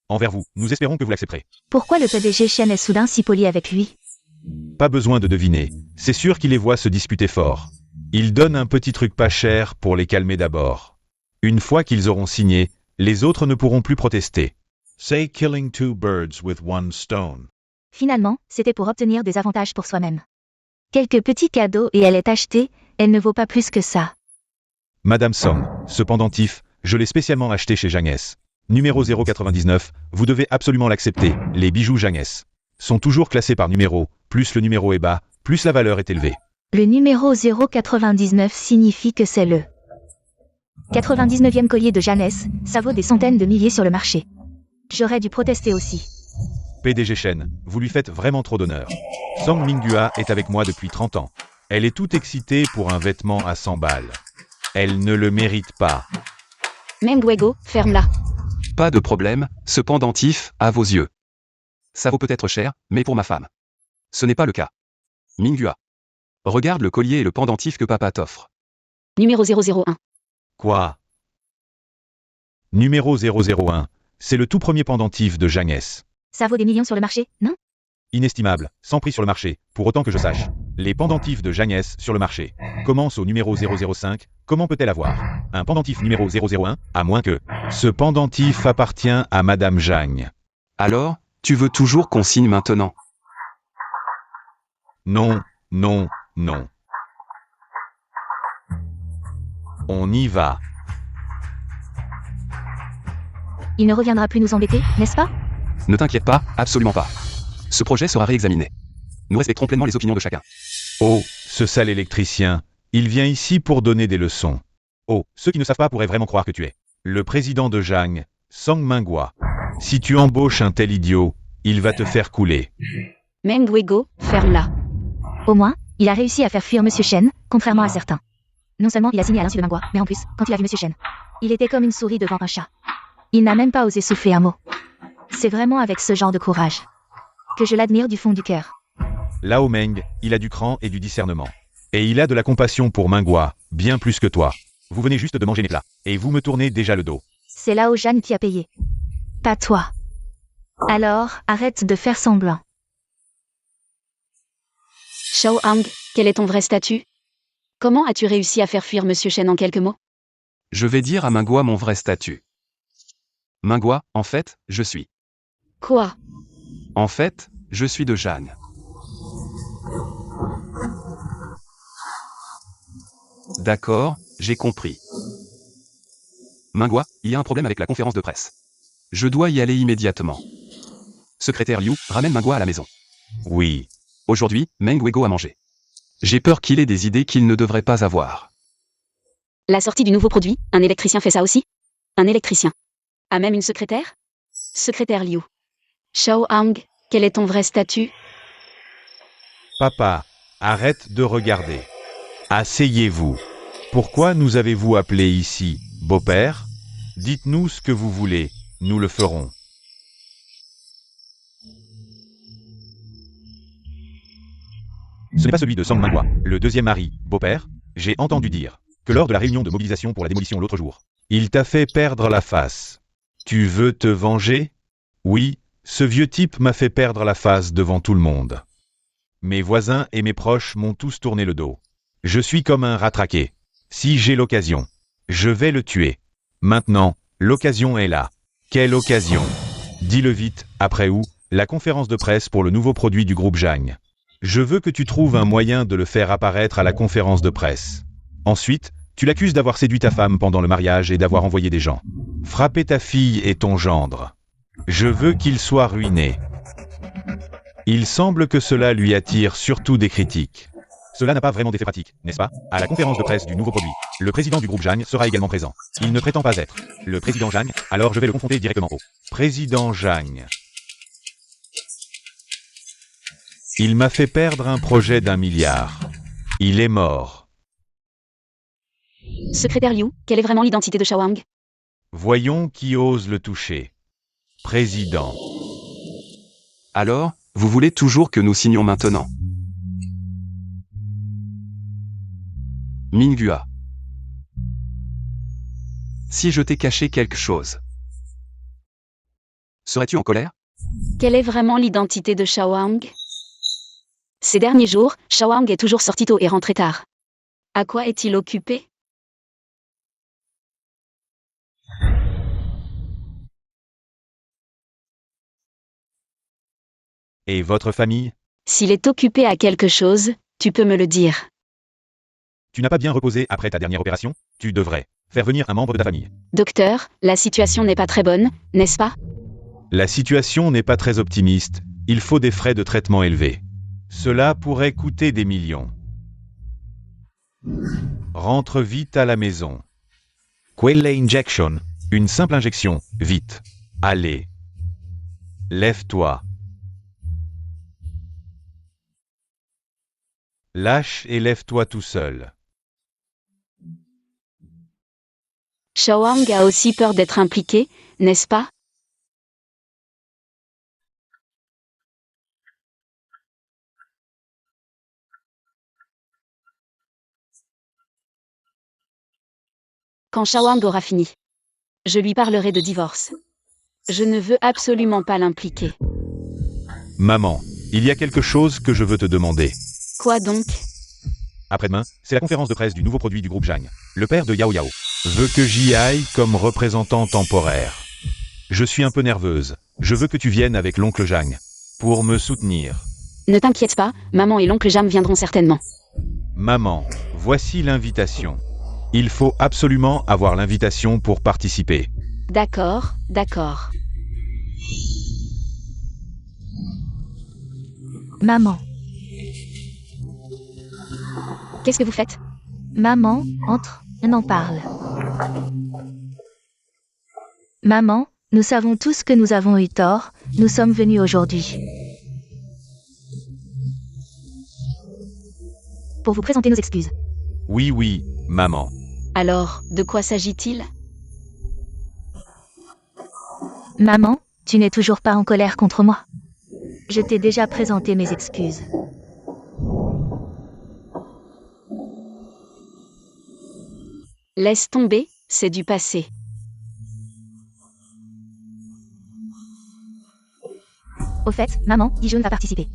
Envers vous, nous espérons que vous l'accepterez. Pourquoi le PDG Shen est soudain si poli avec lui? Pas besoin de deviner. C'est sûr qu'il les voit se disputer fort. Il donne un petit truc pas cher pour les calmer d'abord. Une fois qu'ils auront signé, les autres ne pourront plus protester. Say killing 2 birds with 1 stone. Finalement, c'était pour obtenir des avantages pour soi-même. Quelques petits cadeaux et elle est achetée, elle ne vaut pas plus que ça. Madame Song, ce pendentif, je l'ai spécialement acheté chez Jang S. Numéro 099, vous devez absolument l'accepter. Les bijoux Jang S sont toujours classés par numéro, plus le numéro est bas, plus la valeur est élevée. Le numéro 099 signifie que c'est le 99e collier de Jeannès, ça vaut des centaines de milliers sur le marché. J'aurais dû protester aussi. PDG Shen, vous lui faites vraiment trop d'honneur. Song Minghua est avec moi depuis 30 ans. Elle est toute excitée pour un vêtement à 100 balles. Elle ne le mérite pas. Meng Wego, ferme-la. Pas de problème, ce pendentif, à vos yeux. Ça vaut peut-être cher, mais pour ma femme. Ce n'est pas le cas. Minghua. Regarde le collier et le pendentif que papa t'offre. Numéro 001. Quoi? Numéro 001, c'est le tout premier pendentif de Jang S. Ça vaut des millions sur le marché, non? Inestimable, sans prix sur le marché, pour autant que je sache. Les pendentifs de Jang S sur le marché commencent au numéro 005, comment peut-elle avoir un pendentif numéro 001, à moins que... Ce pendentif appartient à Madame Jang. Alors, tu veux toujours qu'on signe maintenant? Non, non, non. On y va. Il ne reviendra plus nous embêter, n'est-ce pas? Ne t'inquiète pas, absolument pas. Ce projet sera réexaminé. Nous respecterons pleinement les opinions de chacun. Oh, ce sale électricien, il vient ici pour donner des leçons. Oh, ceux qui ne savent pas pourraient vraiment croire que tu es le président de Jang, Song Minghua. Si tu embauches un tel idiot, il va te faire couler. Meng Wego, ferme-la. Au moins, il a réussi à faire fuir Monsieur Shen, contrairement à certains. Non seulement il a signé à l'insu de Minghua, mais en plus, quand il a vu Monsieur Shen, il était comme une souris devant un chat. Il n'a même pas osé souffler un mot. C'est vraiment avec ce genre de courage que je l'admire du fond du cœur. Lao Meng, il a du cran et du discernement. Et il a de la compassion pour Minghua, bien plus que toi. Vous venez juste de manger mes plats, et vous me tournez déjà le dos. C'est Lao Jeanne qui a payé. Pas toi. Alors, arrête de faire semblant. Shao Hang, quel est ton vrai statut? Comment as-tu réussi à faire fuir Monsieur Shen en quelques mots? Je vais dire à Minghua mon vrai statut. Minghua, en fait, je suis. Quoi? En fait, je suis de Jeanne. D'accord, j'ai compris. Minghua, il y a un problème avec la conférence de presse. Je dois y aller immédiatement. Secrétaire Liu, ramène Minghua à la maison. Oui. Aujourd'hui, Meng Wego a mangé. J'ai peur qu'il ait des idées qu'il ne devrait pas avoir. La sortie du nouveau produit, un électricien fait ça aussi? Un électricien. A même une secrétaire? Secrétaire Liu. Shao Hang, quel est ton vrai statut? Papa, arrête de regarder. Asseyez-vous. Pourquoi nous avez-vous appelé ici, beau-père? Dites-nous ce que vous voulez, nous le ferons. Ce n'est pas celui de Song Minghua, le deuxième mari, beau-père. J'ai entendu dire que lors de la réunion de mobilisation pour la démolition l'autre jour, il t'a fait perdre la face. Tu veux te venger? Oui, ce vieux type m'a fait perdre la face devant tout le monde. Mes voisins et mes proches m'ont tous tourné le dos. Je suis comme un rattraqué. Si j'ai l'occasion, je vais le tuer. Maintenant, l'occasion est là. Quelle occasion? Dis-le vite, après où? La conférence de presse pour le nouveau produit du groupe Jang. Je veux que tu trouves un moyen de le faire apparaître à la conférence de presse. Ensuite, tu l'accuses d'avoir séduit ta femme pendant le mariage et d'avoir envoyé des gens frapper ta fille et ton gendre. Je veux qu'il soit ruiné. Il semble que cela lui attire surtout des critiques. Cela n'a pas vraiment d'effet pratique, n'est-ce pas? À la conférence de presse du nouveau produit, le président du groupe Jang sera également présent. Il ne prétend pas être le président Jang, alors je vais le confronter directement au président Jang. Il m'a fait perdre un projet d'1 milliard. Il est mort. Secrétaire Liu, quelle est vraiment l'identité de Shawang? Voyons qui ose le toucher. Président. Alors, vous voulez toujours que nous signions maintenant? Minghua. Si je t'ai caché quelque chose, serais-tu en colère? Quelle est vraiment l'identité de Shawang? Ces derniers jours, Shawang est toujours sorti tôt et rentré tard. À quoi est-il occupé? Et votre famille? S'il est occupé à quelque chose, tu peux me le dire. Tu n'as pas bien reposé après ta dernière opération? Tu devrais faire venir un membre de ta famille. Docteur, la situation n'est pas très bonne, n'est-ce pas? La situation n'est pas très optimiste. Il faut des frais de traitement élevés. Cela pourrait coûter des millions. Rentre vite à la maison. Quelle injection? Une simple injection, vite. Allez. Lève-toi. Lâche et lève-toi tout seul. Shawang a aussi peur d'être impliqué, n'est-ce pas? Quand Shawang aura fini, je lui parlerai de divorce. Je ne veux absolument pas l'impliquer. Maman, il y a quelque chose que je veux te demander. Quoi donc? Après-demain, c'est la conférence de presse du nouveau produit du groupe Zhang. Le père de Yao Yao veut que j'y aille comme représentant temporaire. Je suis un peu nerveuse. Je veux que tu viennes avec l'oncle Zhang pour me soutenir. Ne t'inquiète pas, maman et l'oncle Jam viendront certainement. Maman, voici l'invitation. Il faut absolument avoir l'invitation pour participer. D'accord, d'accord. Maman. Qu'est-ce que vous faites? Maman, entre, on en parle. Maman, nous savons tous que nous avons eu tort, nous sommes venus aujourd'hui pour vous présenter nos excuses. Oui, maman. Alors, de quoi s'agit-il? Maman, tu n'es toujours pas en colère contre moi. Je t'ai déjà présenté mes excuses. Laisse tomber, c'est du passé. Au fait, maman, Dijon va participer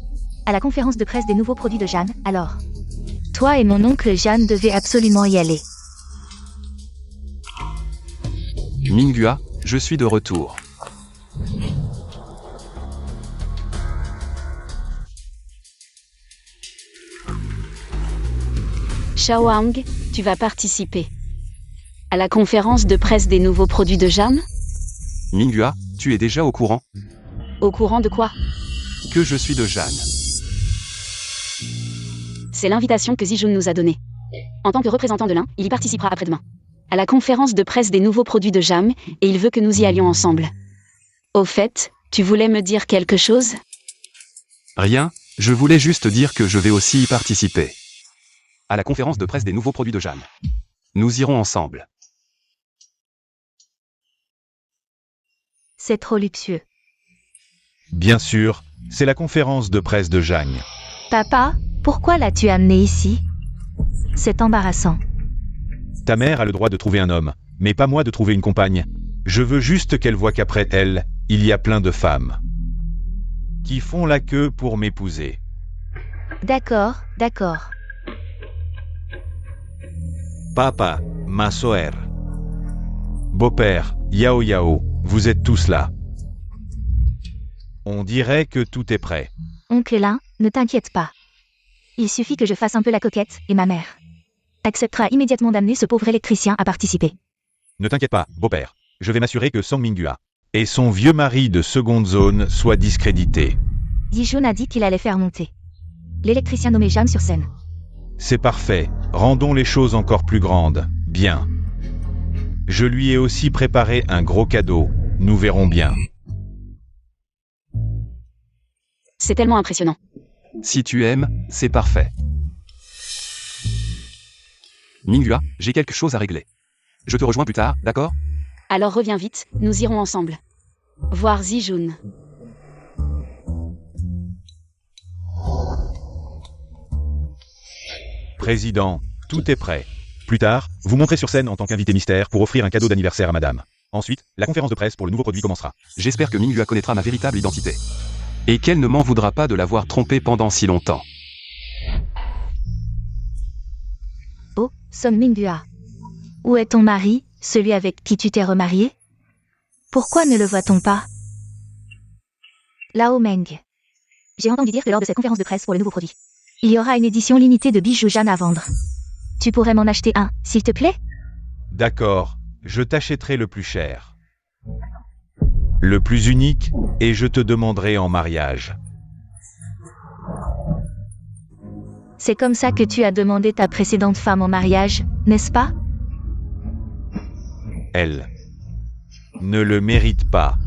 à la conférence de presse des nouveaux produits de Jeanne, alors. Toi et mon oncle Jeanne devaient absolument y aller. Minghua, je suis de retour. Shawang, tu vas participer à la conférence de presse des nouveaux produits de Jam? Minghua, tu es déjà au courant Au courant de quoi? que je suis de Jeanne. C'est l'invitation que Zijun nous a donnée. En tant que représentant de l'un, il y participera après-demain à la conférence de presse des nouveaux produits de Jam, et il veut que nous y allions ensemble. Au fait, tu voulais me dire quelque chose? Rien, je voulais juste dire que je vais aussi y participer. À la conférence de presse des nouveaux produits de Jeanne. Nous irons ensemble. C'est trop luxueux. Bien sûr, c'est la conférence de presse de Zhang. Papa, pourquoi l'as-tu amené ici? C'est embarrassant. Ta mère a le droit de trouver un homme, mais pas moi de trouver une compagne. Je veux juste qu'elle voie qu'après elle, il y a plein de femmes qui font la queue pour m'épouser. D'accord, d'accord. Papa, ma soeur. Beau-père, Yao Yao, vous êtes tous là. On dirait que tout est prêt. Oncle Lin, ne t'inquiète pas. Il suffit que je fasse un peu la coquette, et ma mère acceptera immédiatement d'amener ce pauvre électricien à participer. Ne t'inquiète pas, beau-père. Je vais m'assurer que Song Minghua et son vieux mari de seconde zone soient discrédités. Dijun a dit qu'il allait faire monter l'électricien nommé Jam sur scène. C'est parfait. Rendons les choses encore plus grandes. Bien. Je lui ai aussi préparé un gros cadeau. Nous verrons bien. C'est tellement impressionnant. Si tu aimes, c'est parfait. Minghua, j'ai quelque chose à régler. Je te rejoins plus tard, d'accord? Alors reviens vite, nous irons ensemble. Voir Zijun. Président, tout est prêt. Plus tard, vous monterez sur scène en tant qu'invité mystère pour offrir un cadeau d'anniversaire à madame. Ensuite, la conférence de presse pour le nouveau produit commencera. J'espère que Minghua connaîtra ma véritable identité. Et qu'elle ne m'en voudra pas de l'avoir trompée pendant si longtemps. Oh, Son Minghua. Où est ton mari, celui avec qui tu t'es remarié? Pourquoi ne le voit-on pas? Lao Meng. J'ai entendu dire que lors de cette conférence de presse pour le nouveau produit, il y aura une édition limitée de bijoux Jeanne à vendre. Tu pourrais m'en acheter un, s'il te plaît? D'accord, je t'achèterai le plus cher. Le plus unique, et je te demanderai en mariage. C'est comme ça que tu as demandé ta précédente femme en mariage, n'est-ce pas? Elle ne le mérite pas.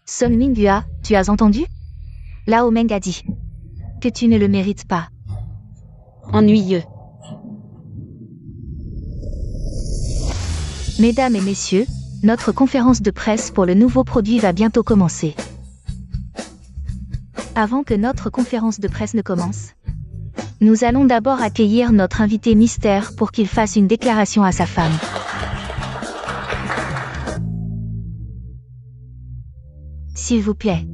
Son Minghua, tu as entendu? Lao Meng a dit que tu ne le mérites pas. Ennuyeux. Mesdames et messieurs, notre conférence de presse pour le nouveau produit va bientôt commencer. Avant que notre conférence de presse ne commence, nous allons d'abord accueillir notre invité mystère pour qu'il fasse une déclaration à sa femme. S'il vous plaît.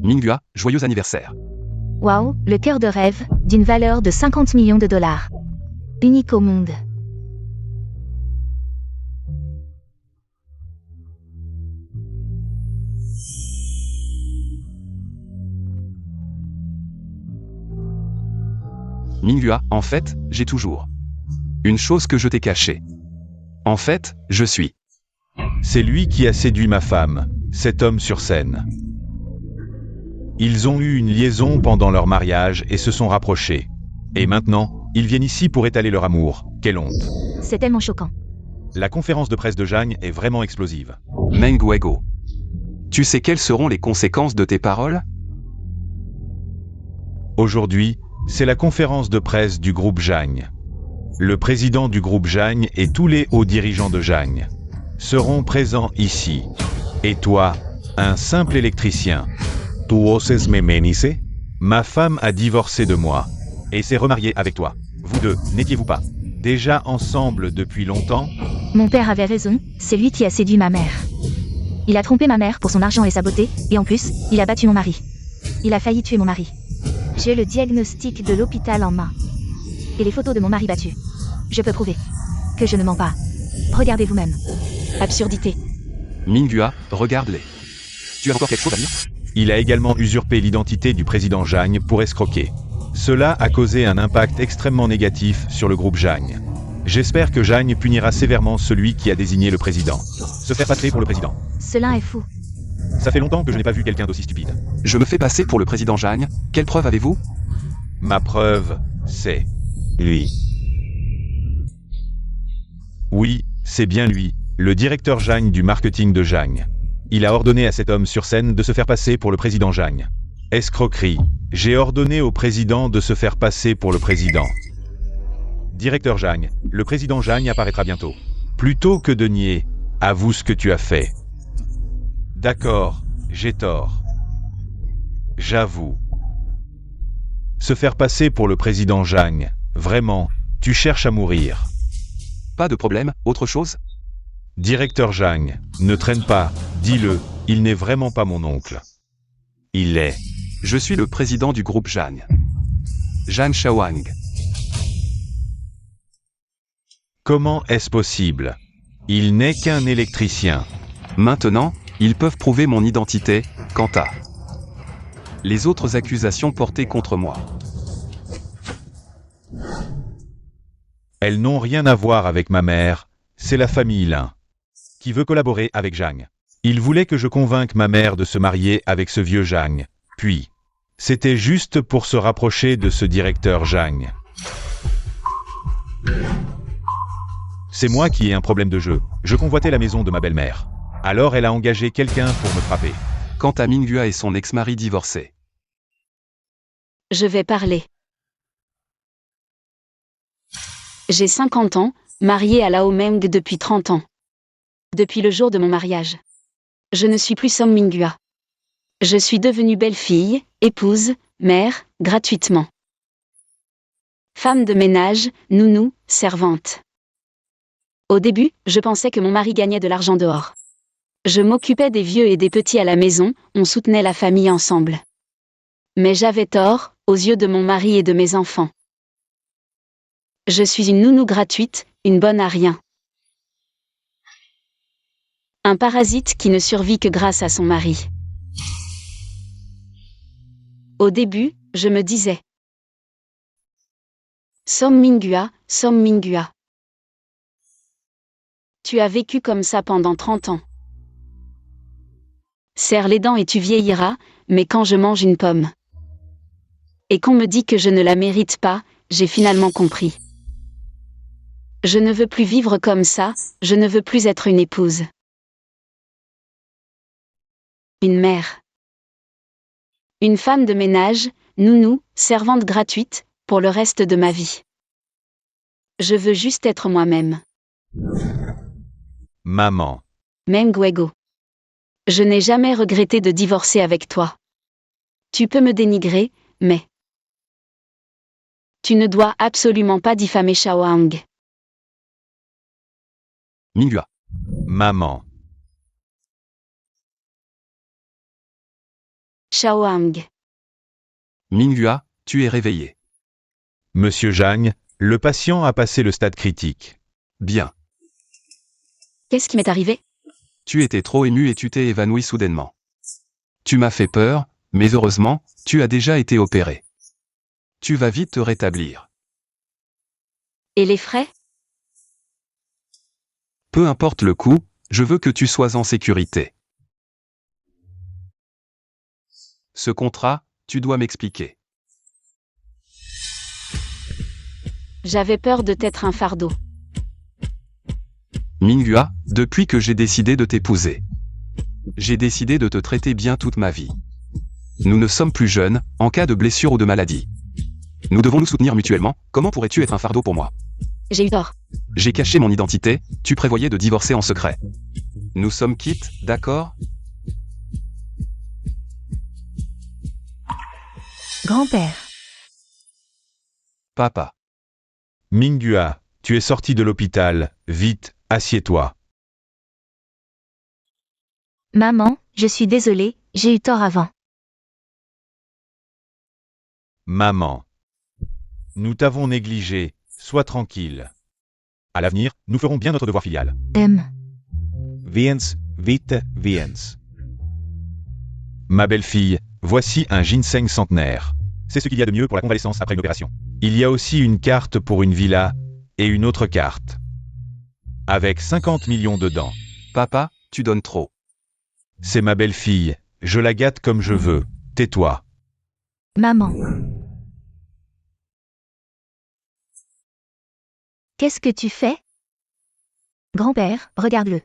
Minghua, joyeux anniversaire. Waouh, le cœur de rêve, d'une valeur de 50 millions de dollars. Unique au monde. Minghua, en fait, j'ai toujours une chose que je t'ai cachée. En fait, je suis. C'est lui qui a séduit ma femme, cet homme sur scène. Ils ont eu une liaison pendant leur mariage et se sont rapprochés. Et maintenant, ils viennent ici pour étaler leur amour. Quelle honte. C'est tellement choquant. La conférence de presse de Zhang est vraiment explosive. Meng Wego. Tu sais quelles seront les conséquences de tes paroles? Aujourd'hui, c'est la conférence de presse du groupe Zhang. Le président du groupe Zhang et tous les hauts dirigeants de Zhang seront présents ici. Et toi, un simple électricien. Tu oses me menice? Ma femme a divorcé de moi et s'est remariée avec toi. Vous deux, n'étiez-vous pas déjà ensemble depuis longtemps? Mon père avait raison, c'est lui qui a séduit ma mère. Il a trompé ma mère pour son argent et sa beauté, et en plus, il a battu mon mari. Il a failli tuer mon mari. J'ai le diagnostic de l'hôpital en main. Et les photos de mon mari battu. Je peux prouver que je ne mens pas. Regardez vous-même. Absurdité. Minghua, regarde-les. Tu as encore quelque chose à dire? Il a également usurpé l'identité du président Zhang pour escroquer. Cela a causé un impact extrêmement négatif sur le groupe Zhang. J'espère que Zhang punira sévèrement celui qui a désigné le président. Se faire passer pour le président. Cela est fou. Ça fait longtemps que je n'ai pas vu quelqu'un d'aussi stupide. Je me fais passer pour le président Zhang. Quelle preuve avez-vous? Ma preuve, c'est lui. Oui, c'est bien lui, le directeur Zhang du marketing de Zhang. Il a ordonné à cet homme sur scène de se faire passer pour le président Zhang. Escroquerie. J'ai ordonné au président de se faire passer pour le président. Directeur Zhang, le président Zhang apparaîtra bientôt. Plutôt que de nier, avoue ce que tu as fait. D'accord, j'ai tort. J'avoue. Se faire passer pour le président Zhang, vraiment, tu cherches à mourir. Pas de problème, autre chose? Directeur Zhang, ne traîne pas, dis-le, il n'est vraiment pas mon oncle. Il l'est. Je suis le président du groupe Zhang. Zhang Shaowang. Comment est-ce possible? Il n'est qu'un électricien. Maintenant, ils peuvent prouver mon identité, quant à les autres accusations portées contre moi. Elles n'ont rien à voir avec ma mère, c'est la famille Lin, qui veut collaborer avec Zhang. Il voulait que je convainque ma mère de se marier avec ce vieux Zhang, puis, c'était juste pour se rapprocher de ce directeur Zhang. C'est moi qui ai un problème de jeu. Je convoitais la maison de ma belle-mère. Alors elle a engagé quelqu'un pour me frapper. Quant à Minghua et son ex-mari divorcé. Je vais parler. J'ai 50 ans, mariée à Lao Meng depuis 30 ans. Depuis le jour de mon mariage. Je ne suis plus Som Minghua. Je suis devenue belle-fille, épouse, mère, gratuitement. Femme de ménage, nounou, servante. Au début, je pensais que mon mari gagnait de l'argent dehors. Je m'occupais des vieux et des petits à la maison, on soutenait la famille ensemble. Mais j'avais tort, aux yeux de mon mari et de mes enfants. Je suis une nounou gratuite, une bonne à rien. Un parasite qui ne survit que grâce à son mari. Au début, je me disais. Som Minghua, Som Minghua. Tu as vécu comme ça pendant 30 ans. Serre les dents et tu vieilliras, mais quand je mange une pomme. Et qu'on me dit que je ne la mérite pas, j'ai finalement compris. Je ne veux plus vivre comme ça, je ne veux plus être une épouse. Une mère. Une femme de ménage, nounou, servante gratuite, pour le reste de ma vie. Je veux juste être moi-même. Maman. Mengwego. Je n'ai jamais regretté de divorcer avec toi. Tu peux me dénigrer, mais... Tu ne dois absolument pas diffamer Shaohang. Minghua. Maman. Shaohang. Minghua, tu es réveillé. Monsieur Zhang, le patient a passé le stade critique. Bien. Qu'est-ce qui m'est arrivé? Tu étais trop ému et tu t'es évanoui soudainement. Tu m'as fait peur, mais heureusement, tu as déjà été opéré. Tu vas vite te rétablir. Et les frais? Peu importe le coût, je veux que tu sois en sécurité. Ce contrat, tu dois m'expliquer. J'avais peur de t'être un fardeau. Minghua, depuis que j'ai décidé de t'épouser. J'ai décidé de te traiter bien toute ma vie. Nous ne sommes plus jeunes, en cas de blessure ou de maladie. Nous devons nous soutenir mutuellement, comment pourrais-tu être un fardeau pour moi? J'ai eu tort. J'ai caché mon identité, tu prévoyais de divorcer en secret. Nous sommes quittes, d'accord? Grand-père. Papa. Minghua, tu es sorti de l'hôpital, vite, assieds-toi. Maman, je suis désolée, j'ai eu tort avant. Maman. Nous t'avons négligé, sois tranquille. À l'avenir, nous ferons bien notre devoir filial. Viens, vite, viens. Ma belle-fille, voici un ginseng centenaire. C'est ce qu'il y a de mieux pour la convalescence après une opération. Il y a aussi une carte pour une villa, et une autre carte. Avec 50 millions dedans. Papa, tu donnes trop. C'est ma belle-fille, je la gâte comme je veux, tais-toi. Maman. Qu'est-ce que tu fais? Grand-père, regarde-le.